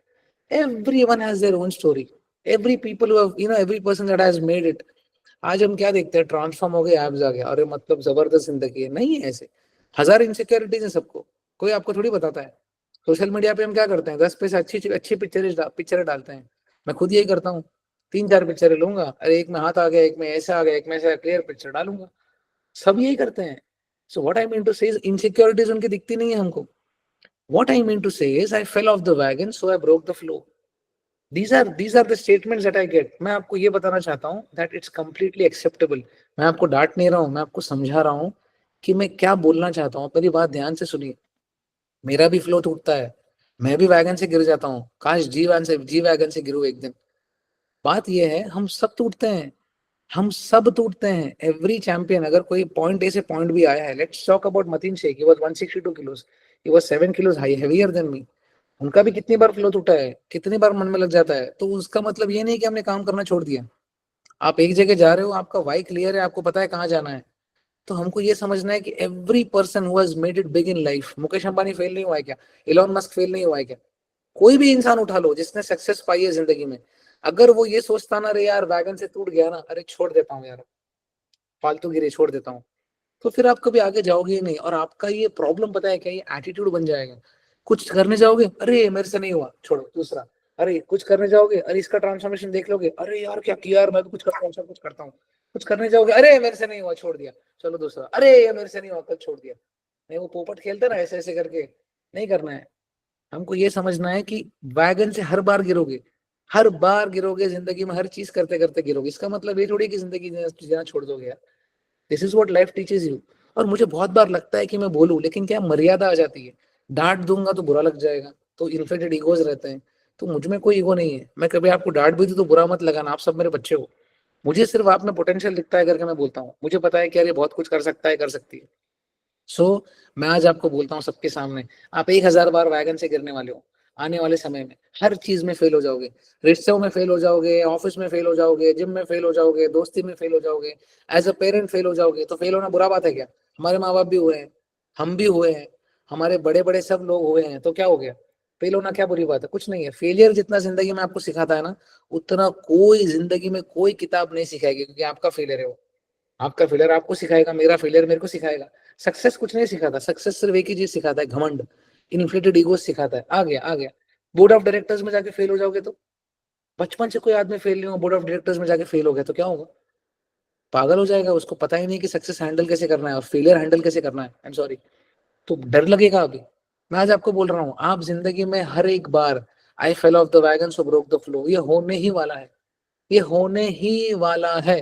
everyone has their own story. Every people who have, every person that has made it. आज हम क्या देखते हैं, ट्रांसफॉर्म हो गए, एब्स आ गया, अरे मतलब जबरदस्त जिंदगी है. नहीं है ऐसे. 1000 इनसिक्योरिटीज है सबको, कोई आपको थोड़ी बताता है. सोशल मीडिया पे हम क्या करते हैं, 10 पैसे अच्छी पिक्चरें डालते हैं. मैं खुद यही करता हूँ. 3-4 पिक्चरें लूंगा, अरे एक में हाथ आ गया, एक में ऐसा आ गया, एक में ऐसा क्लियर पिक्चर डालूंगा. सब यही करते हैं. So what I mean to say is, insecurities उनकी दिखती नहीं है हमको. What I mean to say is, I fell off the wagon, so I broke the flow. These are the statements that I get. मैं आपको ये बताना चाहता हूँ that it's completely acceptable. मैं आपको डांट नहीं रहा हूँ, मैं आपको समझा रहा हूँ कि मैं क्या बोलना चाहता हूँ. मेरी बात ध्यान से सुनिए. मेरा भी फ्लो टूटता है, मैं भी वैगन से गिर जाता हूँ. काश जी वैगन से गिरूं एक दिन. बात ये है, हम सब टूटते हैं. हम सब टूटते हैं. एवरी चैंपियन, अगर कोई पॉइंट ए से पॉइंट बी आया है, let's talk about Mateen Shaikh. He was 162 kilos. He was 7 kilos heavier than me. उनका भी कितनी बार फ्लो टूटा है, कितनी बार मन में लग जाता है. तो उसका मतलब ये नहीं कि हमने काम करना छोड़ दिया. आप एक जगह जा रहे हो, आपका वाई क्लियर है, आपको पता है कहाँ जाना है. तो हमको ये समझना है कि every person who has made it big in life. Mukesh Ambani fail नहीं हुआ है क्या? इलॉन मस्क फेल नहीं हुआ है क्या? कोई भी इंसान उठा लो जिसने सक्सेस पाई है जिंदगी में, अगर वो ये सोचता ना, रे यार वैगन से टूट गया ना, अरे छोड़ देता हूँ यार, फालतू गिरे, छोड़ देता हूँ, तो फिर आप कभी आगे जाओगे ही नहीं. और आपका ये प्रॉब्लम पता है क्या, ये एटीट्यूड बन जाएगा. कुछ करने जाओगे, अरे मेरे से नहीं हुआ, छोड़ो दूसरा. अरे कुछ करने जाओगे, अरे इसका ट्रांसफॉर्मेशन देख लोगे, अरे यार क्या किया यार, मैं भी कुछ करता हूँ, सब कुछ करता हूँ. कुछ करने जाओगे, अरे मेरे से नहीं हुआ, छोड़ दिया, चलो दूसरा. अरे ये मेरे से नहीं हुआ, कल छोड़ दिया. नहीं, वो पोपट खेलते ना ऐसे ऐसे करके, नहीं करना है. हमको ये समझना है कि वैगन से हर बार गिरोगे, हर बार गिरोगे जिंदगी में, हर चीज करते करते गिरोगे. इसका मतलब ये थोड़ी कि जिंदगी जीना छोड़ दोगे यार. This is what life teaches you. और मुझे बहुत बार लगता है कि मैं बोलूं, लेकिन क्या मर्यादा आ जाती है. डांट दूंगा तो बुरा लग जाएगा, तो इन्फ्लेटेड ईगोज रहते हैं. तो मुझ में कोई ईगो नहीं है. मैं कभी आपको डांट भी दूं तो बुरा मत लगाना, आप सब मेरे बच्चे हो. मुझे सिर्फ आप में पोटेंशियल दिखता है करके मैं बोलता हूँ. मुझे पता है कि यार ये बहुत कुछ कर सकता है, कर सकती है. सो मैं आज आपको बोलता हूँ सबके सामने, आप 1000 बार वैगन से गिरने वाले हो. आने वाले समय में हर चीज में फेल हो जाओगे. रिश्तों में फेल हो जाओगे, ऑफिस में फेल हो जाओगे, जिम में फेल हो जाओगे, दोस्ती में फेल हो जाओगे, एज अ पेरेंट फेल हो जाओगे. तो फेल होना बुरा बात है क्या? हमारे माँ बाप भी हुए हैं, हम भी हुए हैं, हमारे बड़े बड़े सब लोग हुए हैं. तो क्या हो गया? फेल होना क्या बुरी बात है? कुछ नहीं है. फेलियर जितना जिंदगी में आपको सिखाता है ना, उतना कोई जिंदगी में कोई किताब नहीं सिखाएगी. क्योंकि आपका फेलियर है वो. आपका फेलियर आपको सिखाएगा, मेरा फेलियर मेरे को सिखाएगा. सक्सेस कुछ नहीं सिखाता. सक्सेस सिर्फ एक ही चीज सिखाता है, घमंड, इन्फ्लेटेड ईगो सिखाता है. आ गया, आ गया. बोर्ड ऑफ डायरेक्टर्स में जाके फेल हो जाओगे तो, बचपन से कोई आदमी फेल नहीं हो, बोर्ड ऑफ डायरेक्टर्स में जाके फेल हो गया तो क्या होगा? पागल हो जाएगा. उसको पता ही नहीं कि सक्सेस हैंडल कैसे करना है और फेलियर हैंडल कैसे करना है. I am sorry. तो डर लगेगा अभी. मैं आज आपको बोल रहा हूँ, आप जिंदगी में हर एक बार I fell off the wagon so broke the flow, ये होने ही वाला है. ये होने ही वाला है.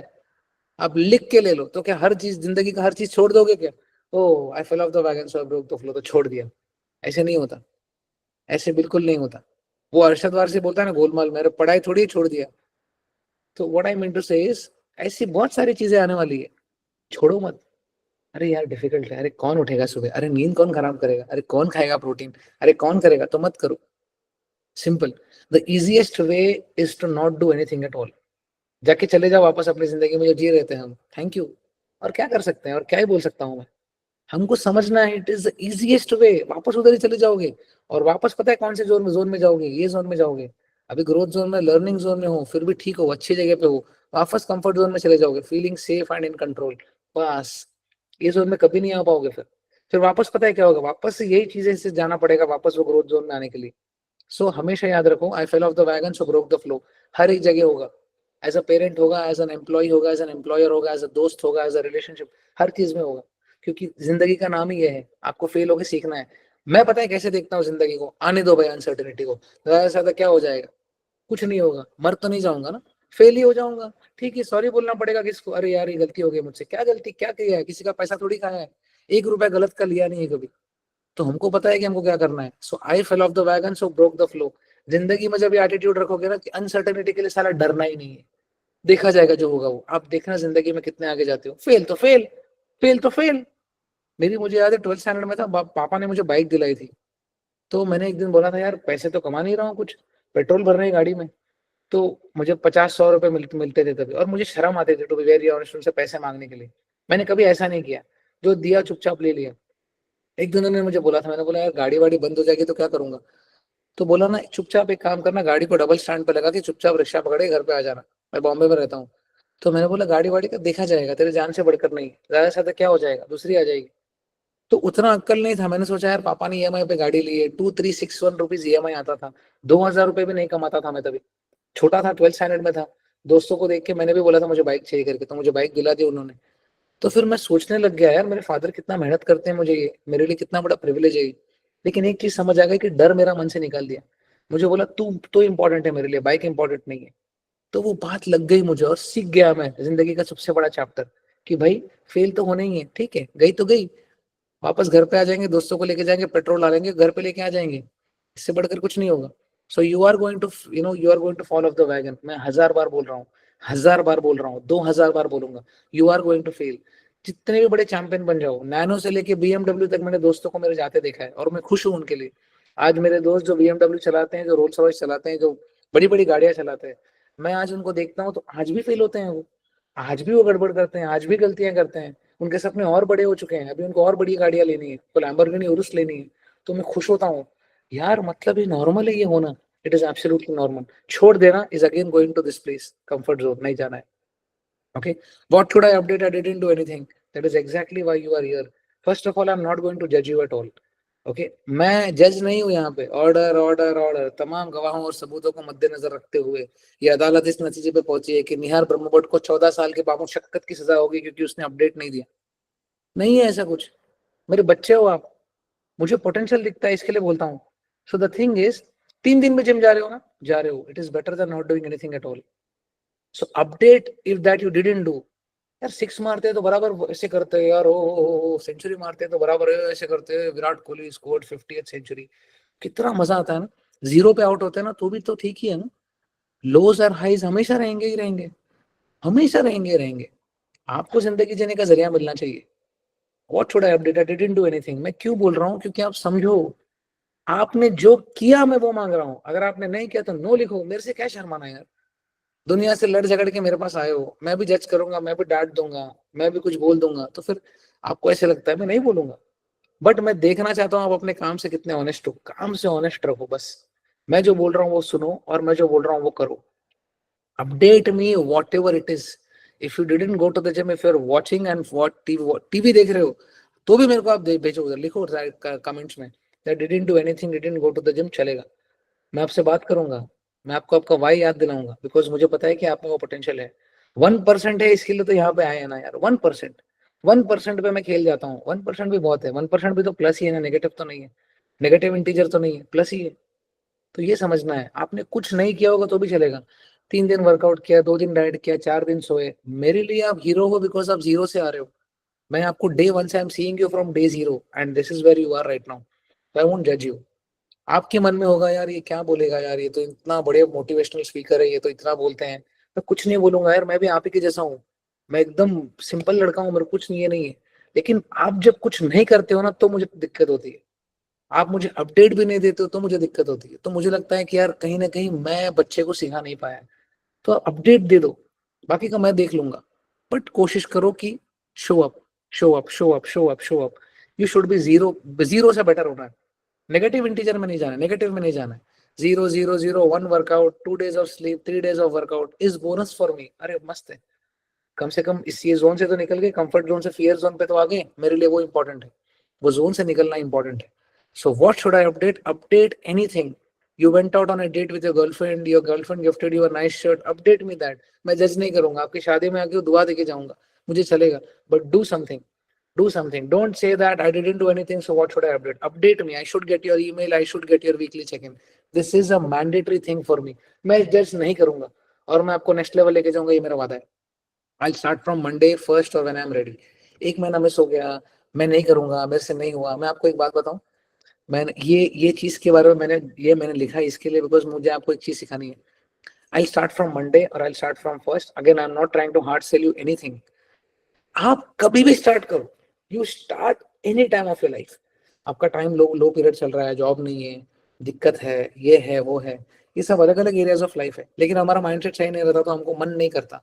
आप लिख के ले लो. तो क्या हर चीज, जिंदगी का हर चीज छोड़ दोगे क्या? Oh I fell off the wagon so I broke the flow, तो छोड़ दिया. ऐसे नहीं होता. ऐसे बिल्कुल नहीं होता. वो अरशद वारसी बोलता है ना, गोलमाल, मेरे पढ़ाई थोड़ी छोड़ दिया. तो what I mean to say is, ऐसी बहुत सारी चीजें आने वाली है, छोड़ो मत. अरे यार डिफिकल्ट है, अरे कौन उठेगा सुबह, अरे नींद कौन खराब करेगा, अरे कौन खाएगा प्रोटीन, अरे कौन करेगा, तो मत करो. Simple. The easiest way is to not do anything at all. जाके चले जाओ वापस अपनी जिंदगी में जो जी रहे थे हम. Thank you. और क्या कर सकते हैं, और क्या ही बोल सकता हूँ मैं. हमको समझना है, इट इज द इजीएस्ट वे, वापस उधर ही चले जाओगे। और वापस पता है कौन से जोन में जाओगे, ये जोन में जाओगे। अभी ग्रोथ जोन में, लर्निंग जोन में हो, फिर भी ठीक हो, अच्छी जगह पे हो, वापस कंफर्ट जोन में चले जाओगे, feeling safe and in control. बस ये जोन में कभी नहीं आ पाओगे। फिर वापस पता है क्या होगा, वापस से यही चीजें से जाना पड़ेगा वापस वो ग्रोथ जोन में आने के लिए। सो हमेशा याद रखो, I fell off the wagon so broke the flow. हर एक जगह होगा, एज अ पेरेंट होगा, एज एन एम्प्लॉय होगा, एज एन एम्प्लॉयर होगा, एज अ दोस्त होगा, एज अ रिलेशनशिप, हर चीज में होगा। क्योंकि जिंदगी का नाम ही ये है, आपको फेल होकर सीखना है। मैं पता है कैसे देखता हूँ जिंदगी को, आने दो भाई अनसर्टेनिटी को, ज्यादा से ज्यादा क्या हो जाएगा, कुछ नहीं होगा, मर तो नहीं जाऊंगा ना, फेल ही हो जाऊंगा, ठीक है, सॉरी बोलना पड़ेगा किसको, अरे यार ये गलती हो गई मुझसे, क्या गलती क्या किया है, किसी का पैसा थोड़ी खाया है, 1 रुपया गलत का लिया नहीं है कभी। तो हमको पता है कि हमको क्या करना है। So I fell off the wagon so broke the flow. जिंदगी में जब ये एटीट्यूड रखोगे ना कि अनसर्टेनिटी के लिए साला डरना ही नहीं है, देखा जाएगा जो होगा वो, आप देखना जिंदगी में कितने आगे जाते हो। फेल तो फेल, फेल तो फेल। मेरी मुझे याद है 12th स्टैंडर्ड में था, पापा ने मुझे बाइक दिलाई थी। तो मैंने एक दिन बोला था यार पैसे तो कमा नहीं रहा हूँ कुछ, पेट्रोल भर रही है गाड़ी में। तो मुझे 50-100 रुपए मिलते थे तभी, और मुझे शर्म आती थी टू बी वेरी ऑनेस्ट उनसे पैसे मांगने के लिए। मैंने कभी ऐसा नहीं किया, जो दिया चुपचाप ले लिया। एक दिन उन्होंने मुझे बोला था, मैंने बोला यार गाड़ी वाड़ी बंद हो जाएगी तो क्या करूंगा। तो बोला ना चुपचाप एक काम करना, गाड़ी को डबल स्टैंड पे लगा के चुपचाप रिक्शा पकड़े घर पे आ जाना, मैं बॉम्बे में रहता हूँ। तो मैंने बोला गाड़ी वाड़ी का देखा जाएगा, तेरे जान से बढ़कर नहीं, ज्यादा से ज्यादा क्या हो जाएगा, दूसरी आ जाएगी। तो उतना अक्कल नहीं था, मैंने सोचा यार पापा ने ईएमआई पे गाड़ी ली है, 2361 रुपीज ईएमआई आता था, 2000 रुपए भी नहीं कमाता था मैं तभी, छोटा था, 12th स्टैंडर्ड में था। दोस्तों को देख के मैंने भी बोला था मुझे बाइक चाहिए करके, तो मुझे बाइक दिला दी उन्होंने। तो फिर मैं सोचने लग गया यार मेरे फादर कितना मेहनत करते हैं, मुझे ये मेरे लिए कितना बड़ा प्रिविलेज है ये। लेकिन एक चीज समझ आ गई कि डर मेरा मन से निकाल दिया। मुझे बोला तू तो इम्पोर्टेंट है मेरे लिए, बाइक इंपॉर्टेंट नहीं है। तो वो बात लग गई मुझे, और सीख गया मैं जिंदगी का सबसे बड़ा चैप्टर कि भाई फेल तो होना ही है, ठीक है, गई तो गई, वापस घर पे आ जाएंगे, दोस्तों को लेके जाएंगे, पेट्रोल डालेंगे, घर पे लेके आ जाएंगे, इससे बढ़कर कुछ नहीं होगा। So you are going to you are going to fall off the wagon. मैं 1000 बार बोल रहा हूँ, 1000 बार बोल रहा हूँ, 2000 बार बोलूंगा, you are going to fail. जितने भी बड़े चैंपियन बन जाओ, नैनो से लेके बीएमडब्ल्यू तक मैंने दोस्तों को मेरे जाते देखा है, और मैं खुश हूँ उनके लिए। आज मेरे दोस्त जो बीएमडब्ल्यू चलाते हैं, जो रोल्स रॉयस चलाते हैं, जो बड़ी बड़ी गाड़ियां चलाते हैं, मैं आज उनको देखता हूँ तो आज भी फेल होते हैं वो, आज भी वो गड़बड़ करते हैं, आज भी गलतियां करते हैं। उनके सपने और बड़े हो चुके हैं, अभी उनको और बड़ी गाड़ियां लेनी है, तो लैम्बोर्गिनी उरुस लेनी है। तो मैं खुश होता हूँ यार, मतलब ये नॉर्मल है ये होना, इट इज एब्सोल्युटली नॉर्मल। छोड़ देना is again going to this place, comfort zone नहीं जाना है। Okay, what should I update? I didn't do anything. That is exactly why you are here. First of all, I'm not going to judge you at all. Okay, मैं जज नहीं हूँ यहाँ पे। Order order order, तमाम गवाहों और सबूतों को मद्देनजर रखते हुए ये अदालत इस नतीजे पे पहुंची है कि निहार ब्रह्मभट्ट को 14 साल के बामुशक्कत की सजा होगी क्योंकि उसने अपडेट नहीं दिया। नहीं है ऐसा कुछ, मेरे बच्चे हो आप, मुझे पोटेंशियल दिखता है इसके लिए बोलता हूँ। सो द थिंग इज, 3 दिन में जिम जा रहे हो ना, जा रहे हो, it is better than not doing anything at all. So update if that you didn't do. यार 6 मारते हैं तो बराबर ऐसे करते हैं यार, ओ सेंचुरी मारते हैं तो बराबर ऐसे करते हैं, Virat Kohli scored 50th century, कितना मजा आता है ना। 0 पे आउट होते हैं ना तो भी तो ठीक ही है ना। लोज और हाईज हमेशा रहेंगे ही रहेंगे, हमेशा रहेंगे ही रहेंगे। आपको जिंदगी जीने का जरिया मिलना चाहिए। What should I update, I didn't do anything. मैं क्यों बोल रहा हूँ, क्योंकि आप समझो, आपने जो किया मैं वो मांग रहा हूँ, अगर आपने नहीं किया तो नो लिखो, मेरे से क्या शर्माना यार। दुनिया से लड़ झगड़ के मेरे पास आए हो, मैं भी जज करूंगा, मैं भी डांट दूंगा, मैं भी कुछ बोल दूंगा, तो फिर आपको ऐसे लगता है मैं नहीं बोलूंगा। बट मैं देखना चाहता हूँ आप अपने काम से कितने ऑनेस्ट हो, काम से ऑनेस्ट रहो बस। मैं जो बोल रहा हूँ वो सुनो, और मैं जो बोल रहा हूँ वो करो। Update me whatever it is. If you didn't go to the gym, if you are watching and what TV देख रहे हो, तो भी मेरे को आप भेजो उधर, लिखो कमेंट्स में that didn't do anything, didn't go to the gym, चलेगा। मैं आपसे बात करूंगा, मैं आपको आपका वाई याद दिलाऊंगा, बिकॉज मुझे पता है कि आप में वो पोटेंशियल है। 1% है, इसके लिए तो यहाँ पे आए हैं ना यार। 1% पे मैं खेल जाता हूँ। 1% भी बहुत है, 1% भी तो प्लस ही है ना, नेगेटिव तो नहीं है, नेगेटिव इंटीजर तो नहीं है, प्लस ही है। तो ये समझना है, आपने कुछ नहीं किया होगा तो भी चलेगा। 3 दिन वर्कआउट किया, 2 दिन डाइट किया, 4 दिन सोए, मेरे लिए आप हीरो हो, बिकॉज आप जीरो से आ रहे हो। मैं आपको डे 1 से I am seeing you from day 0 and this is where you are right now. I won't जज यू। आपके मन में होगा यार ये क्या बोलेगा यार, ये तो इतना बड़े मोटिवेशनल स्पीकर है, ये तो इतना बोलते हैं। मैं कुछ नहीं बोलूंगा यार, मैं भी आप ही के जैसा हूँ। मैं एकदम सिंपल लड़का हूँ, मेरे कुछ नहीं है, नहीं है। लेकिन आप जब कुछ नहीं करते हो ना तो मुझे दिक्कत होती है। आप मुझे अपडेट भी नहीं देते हो तो मुझे दिक्कत होती है। तो मुझे लगता है कि यार कहीं ना कहीं मैं बच्चे को सिखा नहीं पाया। तो अपडेट दे दो, बाकी का मैं देख लूंगा। बट कोशिश करो कि show up, show up, show up, show up, show up. You should be zero से बेटर होना है, नेगेटिव इंटीजर में नहीं जाना है, नेगेटिव में नहीं जाना है। 0 0 0 1 workout, 2 days of sleep, 3 days of workout is bonus for me. अरे मस्त है, कम से कम इस ये जोन से तो निकल गए, कंफर्ट जोन से फियर जोन पे तो आ गए, मेरे लिए वो इंपॉर्टेंट है, वो जोन से निकलना इंपॉर्टेंट है। So what should I update? Update anything. You went out on a date with your girlfriend gifted you a nice shirt, update me that. मैं जज नहीं करूंगा, आपकी शादी में आके दुआ देके जाऊंगा, मुझे चलेगा, but do something, do something. Don't say that I didn't do anything, so what should I update? Update me. I should get your email, I should get your weekly check-in. This is a mandatory thing for me. मैं जज नहीं करूंगा और मैं आपको next level लेके जाऊंगा, ये मेरा वादा है। I'll start from Monday 1st or when I'm ready. एक महीना मिस हो गया, मैं नहीं करूंगा, मेरे से नहीं हुआ। मैं आपको एक बात बताऊं, मैंने ये चीज के बारे में मैंने लिखा है इसके लिए, बिकॉज मुझे आपको एक चीज सिखानी है। I'll start from Monday or I'll start from 1st. Again, I'm not trying to hard sell you anything. आप कभी भी स्टार्ट करो, you start any time of your life. आपका टाइम लो पीरियड चल रहा है, जॉब नहीं है, दिक्कत है, ये है वो है, ये सब अलग अलग एरियाज ऑफ लाइफ है, लेकिन हमारा माइंडसेट सही नहीं रहता तो हमको मन नहीं करता।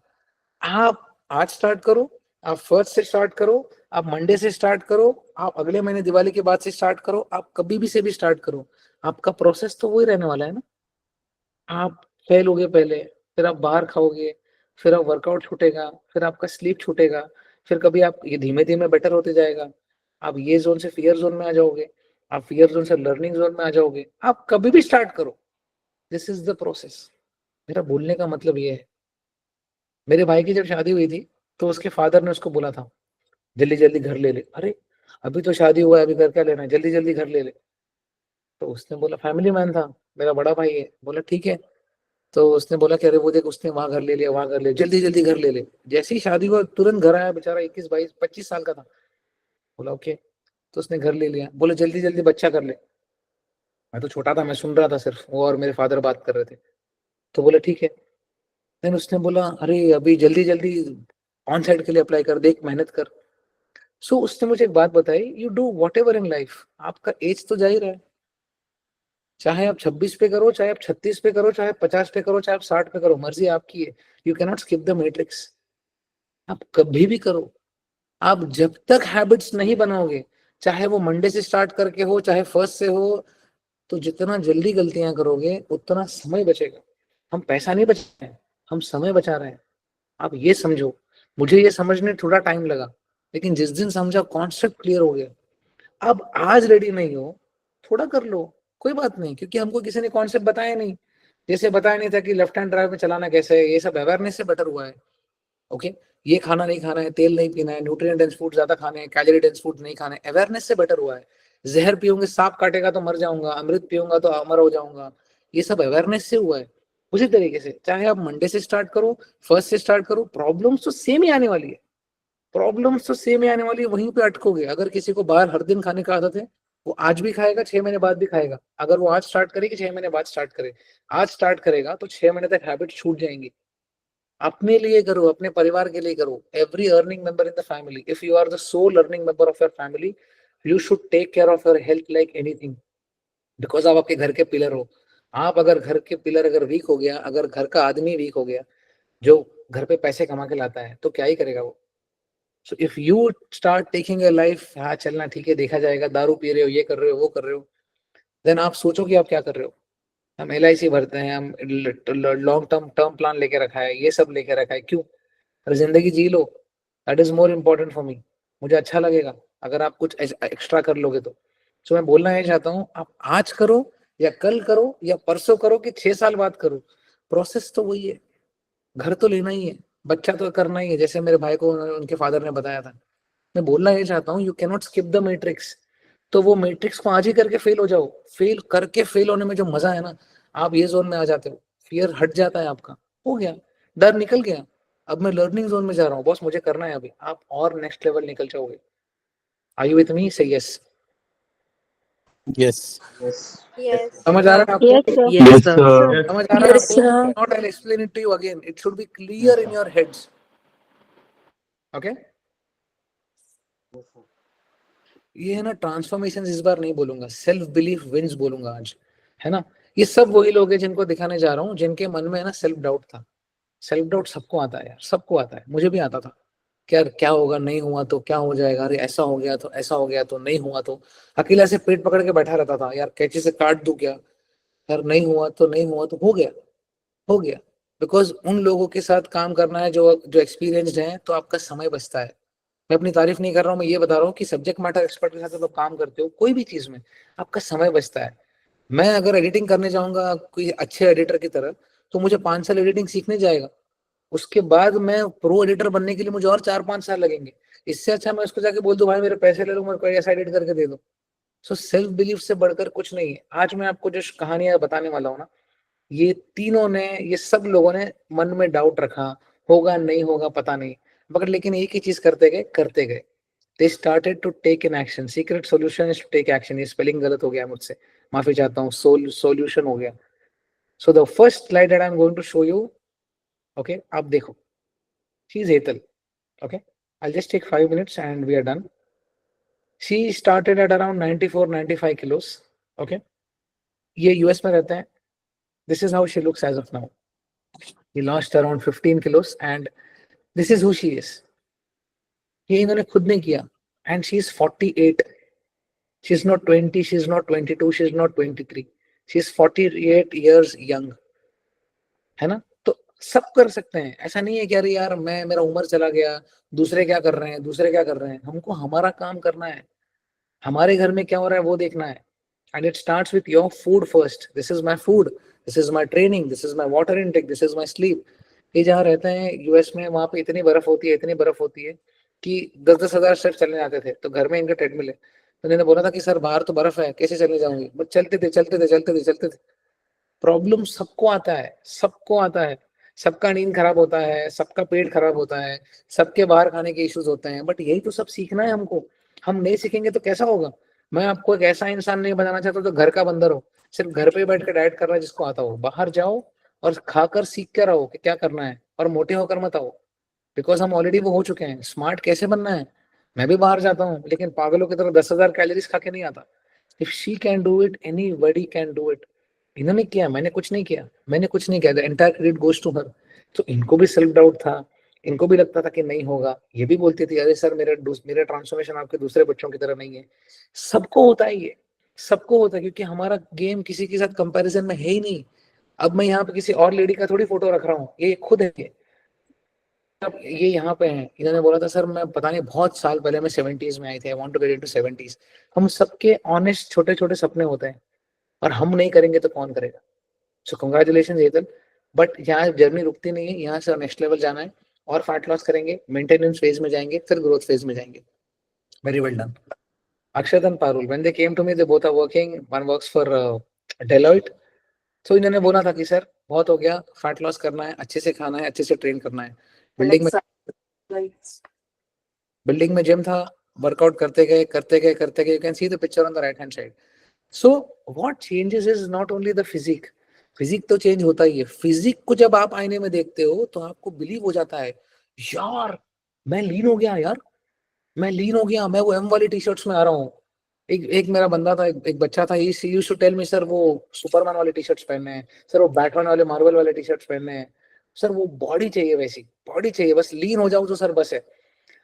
आप आज स्टार्ट करो, आप 1st से स्टार्ट करो, आप मंडे से स्टार्ट करो, आप अगले महीने दिवाली के बाद से स्टार्ट करो, आप कभी भी से भी स्टार्ट करो, आपका प्रोसेस तो वही रहने वाला है ना। आप फेल होगे पहले, फिर आप बाहर खाओगे, फिर आप वर्कआउट छूटेगा, फिर आपका स्लीप छूटेगा, फिर कभी आप ये धीमे धीमे बेटर होते जाएगा, आप ये जोन से फियर जोन में आ जाओगे, आप फियर जोन से लर्निंग जोन में आ जाओगे। आप कभी भी स्टार्ट करो, दिस इज द प्रोसेस। मेरा बोलने का मतलब ये है, मेरे भाई की जब शादी हुई थी तो उसके फादर ने उसको बोला था जल्दी जल्दी घर ले ले। अरे अभी तो शादी हुआ है, अभी घर क्या लेना है, जल्दी जल्दी घर ले ले। तो उसने बोला, फैमिली मैन था, मेरा बड़ा भाई है, बोला ठीक है। तो उसने बोला कि अरे वो देख उसने वहां घर ले लिया, वहां घर ले, जल्दी जल्दी घर ले ले। जैसे ही शादी हुआ तुरंत घर आया, बेचारा 21 22 25 साल का था। बोला ओके, तो उसने घर ले लिया, बोले जल्दी जल्दी बच्चा कर ले। मैं तो छोटा था, मैं सुन रहा था सिर्फ, वो और मेरे फादर बात कर रहे थे। तो बोले ठीक है। देन उसने बोला अरे अभी जल्दी जल्दी ऑन साइड के लिए अप्लाई कर, देख मेहनत कर। सो उसने मुझे एक बात बताई, you do what ever in life, आपका एज तो जा ही रहा है, चाहे आप 26 पे करो, चाहे आप 36 पे करो, चाहे 50 पे करो, चाहे आप 60 पे करो, मर्जी आपकी है। You cannot skip the matrix. आप कभी भी करो, आप जब तक हैबिट्स नहीं बनाओगे, चाहे वो मंडे से स्टार्ट करके हो, चाहे 1st से हो, तो जितना जल्दी गलतियां करोगे उतना समय बचेगा। हम पैसा नहीं बचा रहे हैं, हम समय बचा रहे हैं। आप ये समझो, मुझे ये समझने थोड़ा टाइम लगा, लेकिन जिस दिन समझा कॉन्सेप्ट क्लियर हो गया। अब आज रेडी नहीं हो, थोड़ा कर लो, कोई बात नहीं, क्योंकि हमको किसी ने कॉन्सेप्ट बताया नहीं। जैसे बताया नहीं था कि लेफ्ट हैंड ड्राइव में चलाना कैसे है, ये सब अवेयरनेस से बेटर हुआ है। ओके, ये खाना नहीं खाना है, तेल नहीं पीना है, न्यूट्रिएंट डेंस फूड ज्यादा खाने हैं, कैलोरी डेंस फूड नहीं खाने, अवेयरनेस से बेटर हुआ है। जहर पीऊंगे सांप काटेगा तो मर जाऊंगा, अमृत पीऊंगा तो अमर हो जाऊंगा, ये सब अवेयरनेस से हुआ है। उसी तरीके से चाहे आप मंडे से स्टार्ट करो, 1st से स्टार्ट करो, प्रॉब्लम्स तो सेम ही आने वाली है, प्रॉब्लम्स तो सेम ही आने वाली है, वहीं पे अटकोगे। अगर किसी को बाहर हर दिन खाने का आदत है, वो आज भी खाएगा, 6 महीने बाद भी खाएगा। अगर वो आज स्टार्ट करे कि 6 महीने बाद स्टार्ट करे, आज स्टार्ट करेगा तो 6 महीने तक हैबिट छूट जाएंगी। अपने लिए करो, अपने परिवार के लिए करो। Every earning member in the family, if you are the sole earning member of your family, you should take care of your health like anything, because आप आपके घर के पिलर हो। आप अगर घर के पिलर अगर वीक हो गया, अगर घर का आदमी वीक हो गया, जो घर पे पैसे कमा के लाता है, तो क्या ही करेगा वो। So if you start taking your life, हाँ चलना ठीक है, देखा जाएगा, दारू पी रहे हो, ये कर रहे हो, वो कर रहे हो, देन आप सोचो कि आप क्या कर रहे हो। हम LIC भरते हैं, हम लॉन्ग टर्म टर्म प्लान लेके रखा है, ये सब लेके रखा है, क्यों? अरे जिंदगी जी लो, that is more important for me. मुझे अच्छा लगेगा अगर आप कुछ एक्स्ट्रा कर लोगे तो। सो मैं बोलना ये चाहता हूँ, आप आज करो या कल करो या परसों करो कि 6 साल बाद करो, प्रोसेस तो वही है। घर तो लेना ही है, बच्चा तो करना ही है, जैसे मेरे भाई को उनके फादर ने बताया था। मैं बोलना ये चाहता हूँ, you can not skip the matrix. तो वो मैट्रिक्स को आज ही करके फेल हो जाओ। फेल करके फेल होने में जो मजा है ना, आप ये जोन में आ जाते हो, फियर हट जाता है आपका, हो गया, डर निकल गया। अब मैं लर्निंग जोन में जा रहा हूँ, बॉस मुझे करना है अभी, आप और नेक्स्ट लेवल निकल जाओगे। Are you with me? Say yes. Yes. Yes. समझ आ रहा है आपको? Yes, sir. Yes, sir. समझ आ रहा है Yes, आपको? sir. Not I explain it to you again, it should be clear in your heads. Okay, ये है ना ट्रांसफॉर्मेशन, इस बार नहीं बोलूंगा, सेल्फ बिलीफ विंस बोलूंगा आज, है ना। ये सब वही लोग हैं जिनको दिखाने जा रहा हूँ, जिनके मन में है ना सेल्फ डाउट था। सेल्फ डाउट सबको आता है यार, सबको आता है, मुझे भी आता था। क्या क्या होगा, नहीं हुआ तो क्या हो जाएगा, अरे ऐसा हो गया तो ऐसा हो गया तो नहीं हुआ तो, अकेला से पेट पकड़ के बैठा रहता था, यार कैंची से काट दूं क्या, यार नहीं हुआ तो नहीं हुआ तो हो गया, हो गया। बिकॉज उन लोगों के साथ काम करना है जो जो एक्सपीरियंस्ड हैं, तो आपका समय बचता है। मैं अपनी तारीफ नहीं कर रहा हूँ, मैं ये बता रहा हूँ कि सब्जेक्ट मैटर एक्सपर्ट के साथ जब आप काम करते हो कोई भी चीज में, आपका समय बचता है। मैं अगर एडिटिंग करने जाऊंगा कोई अच्छे एडिटर की तरह, तो मुझे 5 साल एडिटिंग सीखने जाएगा, उसके बाद मैं प्रो एडिटर बनने के लिए मुझे और 4-5 साल लगेंगे। इससे अच्छा मैं उसको जाके बोल दूं भाई मेरे पैसे ले लो, मेरे को ऐसा एडिट करके दे दो। सो सेल्फ बिलीफ से बढ़कर कुछ नहीं है। आज मैं आपको जो कहानियां बताने वाला हूँ ना, ये तीनों ने, ये सब लोगों ने मन में डाउट रखा, होगा नहीं होगा पता नहीं, मगर लेकिन एक ही चीज करते गए करते गए। They started to take in action. Secret solution is to take action. ये स्पेलिंग गलत हो गया मुझसे, माफी चाहता हूँ, सॉल्यूशन हो गया। So the first slide that I am going to show you, okay आप देखो, she is Hetal, okay, I'll just take 5 minutes and we are done. She started at around 94-95 kilos, okay, ये यूएस में रहते हैं। This is how she looks as of now. He lost around 15 kilos and this is who she is. ये इन्होंने खुद ने किया and she is 48. She is not 20, she is not 22, she is not 23. She is 48 years young. है ना? तो सब कर सकते हैं। ऐसा नहीं है कि अरे यार मैं, मेरा उम्र चला गया, दूसरे क्या कर रहे हैं, दूसरे क्या कर रहे हैं। हमको हमारा काम करना है, हमारे घर में क्या हो रहा है वो देखना है। And it starts with your food first. This is my food, this is my training, this is my water intake, this is my sleep. ये जहाँ रहते हैं यूएस में, वहां पे इतनी बर्फ होती है, इतनी बर्फ होती है कि 10-10 हजार स्टेप चलने जाते थे। तो घर में इनका ट्रेडमिल है, तो इन्होंने बोला था कि सर बाहर तो बर्फ है, कैसे चलने जाऊंगी, बस चलते थे चलते थे चलते थे चलते थे। प्रॉब्लम सबको आता है, सबको आता है, सबका नींद खराब होता है, सबका पेट खराब होता है, सबके बाहर खाने के इश्यूज होते हैं, बट यही तो सब सीखना है हमको। हम नहीं सीखेंगे तो कैसा होगा। मैं आपको एक ऐसा इंसान नहीं बनाना चाहता तो घर का बंदर हो, सिर्फ घर पे बैठ के डाइट कर रहा है जिसको आता हो। बाहर जाओ और खाकर सीख कर आओ कि क्या करना है, और मोटे होकर मत आओ, बिकॉज हम ऑलरेडी वो हो चुके हैं। स्मार्ट कैसे बनना है, मैं भी बाहर जाता हूँ लेकिन पागलों की तरह 10,000 कैलोरीज खा के नहीं आता। If she can do it, anybody can do it. इन्होंने किया, मैंने कुछ नहीं किया, मैंने कुछ नहीं किया। The entire credit goes to her. तो इनको भी सेल्फ डाउट था, इनको भी लगता था कि नहीं होगा। ये भी बोलती थी अरे सर मेरा ट्रांसफॉर्मेशन आपके दूसरे बच्चों की तरह नहीं है। सबको होता है ये, सबको होता है, क्योंकि हमारा गेम किसी के साथ कंपैरिजन में है ही नहीं। अब मैं यहाँ पे किसी और लेडी का थोड़ी फोटो रख रहा हूँ, ये खुद है ये। अब ये यहाँ पे हैं, इन्होंने बोला था सर मैं पता नहीं बहुत साल पहले मैं 70s में आई थी, I want to get into 70s। हम सबके ऑनेस्ट छोटे छोटे सपने होते हैं, और हम नहीं करेंगे तो कौन करेगा। सो कंग्रेचुलेशन हेतल, बट यहाँ जर्नी रुकती नहीं है, यहाँ से नेक्स्ट लेवल जाना है, और फैट लॉस करेंगे, मेंटेनेंस फेज में जाएंगे, फिर ग्रोथ फेज में जाएंगे। Very well done. Akshat and Parul, when they came to me, they both are working. One works for Deloitte. So इन्होंने बोला था कि सर बहुत हो गया, फैट लॉस करना है, अच्छे से खाना है, अच्छे से ट्रेन करना है। बिल्डिंग में जिम था, वर्कआउट करते गए करते गए करते गए। You can see the picture on the right hand side. So what changes is not only the physique, physique तो चेंज होता ही है। फिजिक को जब आप आईने में देखते हो तो आपको बिलीव हो जाता है, यार मैं लीन हो गया, यार मैं लीन हो गया, मैं वो एम वाली टी शर्ट्स में आ रहा हूँ। एक मेरा बंदा था, एक बच्चा था, he used to tell me sir वो सुपरमैन वाले टी शर्ट्स पहनने हैं, सर वो बैटमैन वाले मार्वल वाले टी शर्ट्स पहनने हैं, सर वो बॉडी चाहिए, वैसी बॉडी चाहिए, बस लीन हो जाऊं तो सर बस है।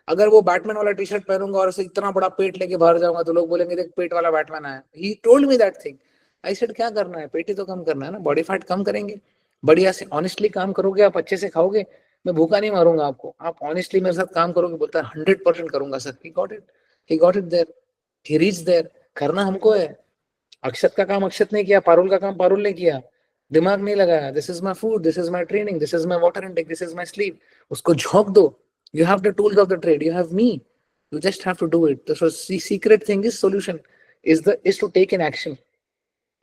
अगर वो बैटमैन वाला टी शर्ट पहनूंगा और ऐसे इतना बड़ा पेट लेके बाहर जाऊंगा तो लोग बोलेंगे देख पेट वाला बैटमैन आया। He told me that thing. I said क्या करना है, पेट ही तो कम करना है ना, बॉडी फैट कम करेंगे, बढ़िया से ऑनेस्टली काम करोगे, आप अच्छे से खाओगे, मैं भूखा नहीं मारूंगा आपको, आप ऑनेस्टली मेरे साथ काम करोगे। बोलता है 100% करूंगा sir. He got it, he got it there, he reach there. करना हमको है। अक्षत का काम अक्षत ने किया, पारुल का काम पारुल ने किया, दिमाग नहीं लगाया। This is my food, this is my training, this is my water intake, this is my sleep. उसको झोंक दो। You have the tools of the trade, you have me, you just have to do it. The secret thing is solution is to take an action.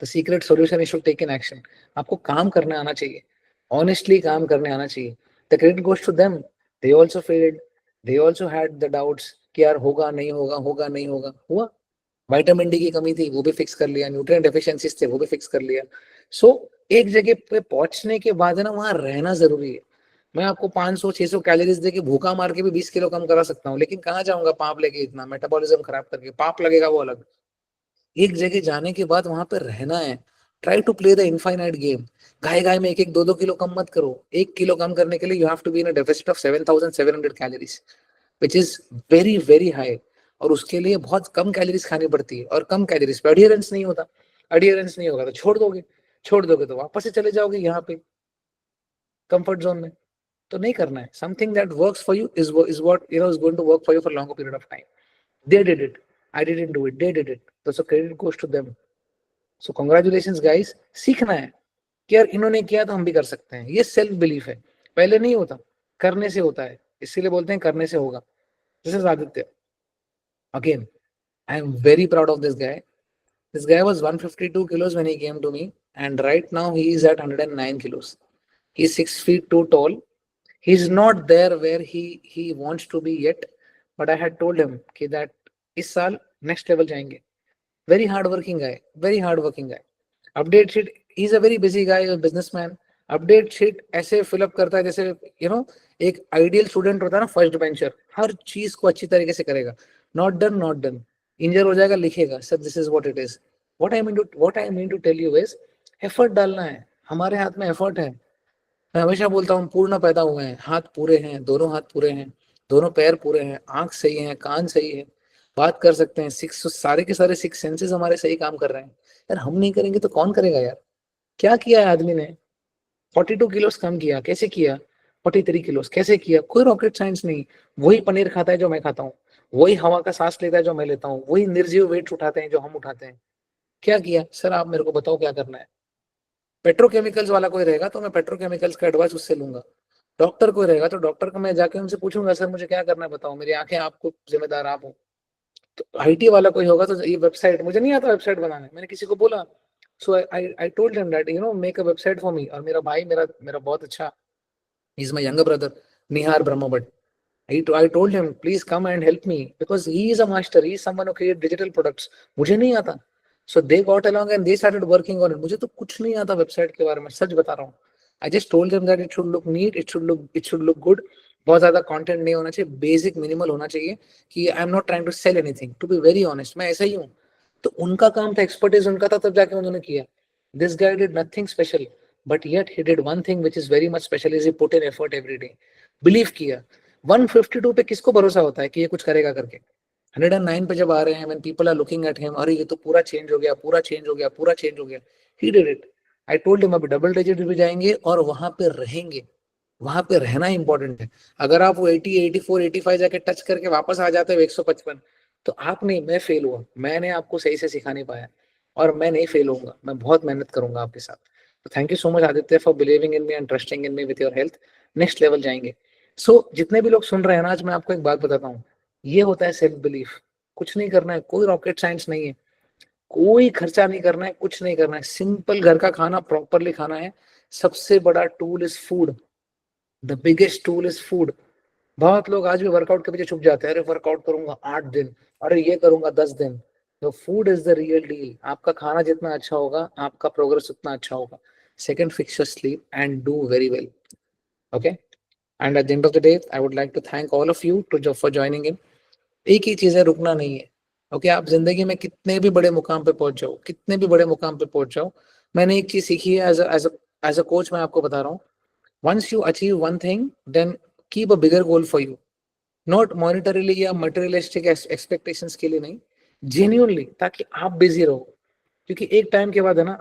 The secret solution is to take an action. आपको काम करने आना चाहिए, honestly काम करने आना चाहिए। The credit goes to them. They also failed, they also had the doubts कि यार होगा नहीं होगा, होगा नहीं होगा, हुआ। विटामिन डी की कमी थी, वो भी फिक्स कर लिया, न्यूट्रिएंट डेफिशिएंसीज थे, वो भी फिक्स कर लिया। सो एक जगह पे पहुंचने के बाद ना वहां रहना जरूरी है। मैं आपको 500-600 कैलोरीज दे के भूखा मार के भी 20 किलो कम करा सकता हूँ, लेकिन कहाँ जाऊंगा पाप लेके, इतना मेटाबॉलिज्म खराब करके, पाप लगेगा वो अलग। एक जगह जाने के बाद वहां पे रहना है। Try to play the infinite game. गाय गाय में 1-2 किलो कम मत करो। 1 किलो कम करने के लिए you have to be in a deficit of 7,700 calories. which is very very high, और उसके लिए बहुत कम कैलोरीज खानी पड़ती है, और कम कैलोरीज पे एडियरेंस नहीं होता। एडियरेंस नहीं होगा तो छोड़ दोगे तो वापस से चले जाओगे यहाँ पे कंफर्ट जोन में। तो नहीं करना है। Something that works for you is what you know is going to work for you for longer period of time. They did it, I didn't do it, they did it, तो so credit goes to them. So congratulations guys. सीखना है कि यार इन्होंने किया तो हम भी कर सकते हैं। ये सेल्फ बिलीफ है, पहले नहीं होता, करने से होता है, इसीलिए बोलते हैं करने से होगा। This is Aditya again. I am very proud of this guy. This guy was 152 kilos when he came to me, and right now he is at 109 kilos. He's 6 feet 2 tall. He's not there where he wants to be yet, but I had told him कि that इस साल next level जाएंगे। Very hard working guy, very hard working guy. Update sheet, he's a very busy guy, a businessman. Update sheet ऐसे fill up करता है जैसे you know एक ideal student होता है ना, फर्स्ट बेंचर, हर चीज को अच्छी तरीके से करेगा। Not done, इंजर हो जाएगा, लिखेगा sir this is what it is. What I mean to tell you is effort डालना है, हमारे हाथ में एफर्ट है। मैं हमेशा बोलता हूँ पूर्ण पैदा हुए हैं, हाथ पूरे हैं, दोनों हाथ पूरे हैं, दोनों पैर पूरे हैं, आंख सही है, कान सही है, बात कर सकते हैं, सारे के सारे 6 सेंसेस हमारे सही काम कर रहे हैं। यार हम नहीं करेंगे तो कौन करेगा यार। क्या किया है आदमी ने, 42 किलोस कम किया, कैसे किया, 43 किलोस कैसे किया, कोई रॉकेट साइंस नहीं। वही पनीर खाता है जो मैं खाता हूँ, वही हवा का सांस लेता है जो मैं लेता हूँ, वही निर्जीव वेट उठाते हैं जो हम उठाते हैं। क्या किया सर, आप मेरे को बताओ क्या करना है। पेट्रोकेमिकल्स वाला कोई रहेगा तो मैं पेट्रोकेमिकल्स का एडवाइस उससे लूंगा। डॉक्टर कोई रहेगा तो डॉक्टर को मैं जाके उनसे पूछूंगा सर मुझे क्या करना है बताओ, मेरी आंखें आपको जिम्मेदार आप हो। तो आईटी वाला कोई होगा तो ये वेबसाइट, मुझे नहीं आता वेबसाइट बनाने, मैंने किसी को बोला, so I told him that you know make a website for me. और मेरा भाई मेरा बहुत अच्छा, he is my younger brother Nihar Brahmbhatt. I told him please come and help me because he is a master, he is someone who create digital products, मुझे नहीं आता। So they got along and they started working on it। मुझे तो कुछ नहीं आता website के बारे में, सच बता रहा हूँ। I just told them that it should look neat, it should look good। बहुत ज्यादा कंटेंट नहीं होना चाहिए, बेसिक मिनिमल होना चाहिए कि I am not trying to sell anything, to be very honest मैं ऐसा ही हूँ। तो उनका काम था, एक्सपर्टीज उनका था, तब जाके उन्होंने किया। This guy did nothing special but yet he did one thing which is very much special, is he put in effort every day, believe किया। 152 पे किसको भरोसा होता है कि ये कुछ करेगा करके। 109 पे जब आ रहे हैं, when people are looking at him, अरे ये तो पूरा चेंज हो गया, पूरा चेंज हो गया, पूरा चेंज हो गया। He did it। I told him अभी डबल डिजिट भी जाएंगे और वहां पे रहेंगे, वहां पे रहना इंपॉर्टेंट है। अगर आप वो 80, 84, 85 जाके टच करके वापस आ जाते हो 155, तो आप नहीं, मैं फेल हुआ, मैंने आपको सही से सिखा नहीं पाया, और मैं नहीं फेल होऊंगा, मैं बहुत मेहनत करूंगा आपके साथ। तो thank you so much Aditya for believing in me and trusting in me with your health. Next level जाएंगे। जितने भी लोग सुन रहे हैं ना, आज मैं आपको एक बात बताता हूँ, ये होता है सेल्फ बिलीफ। कुछ नहीं करना है, कोई रॉकेट साइंस नहीं है, कोई खर्चा नहीं करना है, कुछ नहीं करना है, सिंपल घर का खाना प्रॉपरली खाना है। सबसे बड़ा tool is food, the biggest tool is food. बहुत लोग आज भी वर्कआउट के पीछे छुप जाते हैं, अरे वर्कआउट करूंगा 8 दिन, अरे ये करूंगा 10 दिन। तो food is the real deal. आपका खाना जितना अच्छा होगा, आपका प्रोग्रेस उतना अच्छा होगा। Second, fix your sleep and do very well. Okay, and at the end of the day I would like to thank all of you for joining in। एक ही चीज है, रुकना नहीं है। ओके, आप जिंदगी में कितने भी बड़े मुकाम पे पहुंच जाओ, कितने भी बड़े मुकाम पे पहुंच जाओ, मैंने एक चीज सीखी है एज अ कोच, मैं आपको बता रहा हूँ, once you achieve one thing then keep a bigger goal for you, not monetarily या मटेरियलिस्टिक एक्सपेक्टेशंस के लिए नहीं, जेन्युइनली, ताकि आप बिजी रहो। क्योंकि एक टाइम के बाद है ना,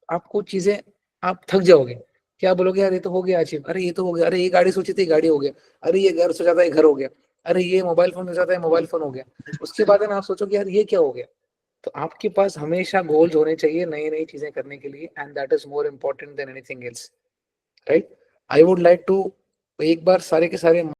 आपको चीजें, आप थक जाओगे। क्या बोलोगे, यार ये तो हो गया अचीव, अरे ये तो हो गया, अरे ये गाड़ी सोची थी गाड़ी हो गया, अरे ये घर सोचा था ये घर हो गया, अरे ये मोबाइल फोन सोचा था ये मोबाइल फोन हो गया। उसके बाद है ना आप सोचोगे यार ये क्या हो गया। तो आपके पास हमेशा गोल्स होने चाहिए नई नई चीजें करने के लिए, and that is more important than anything else, right. I would like to एक बार सारे के सारे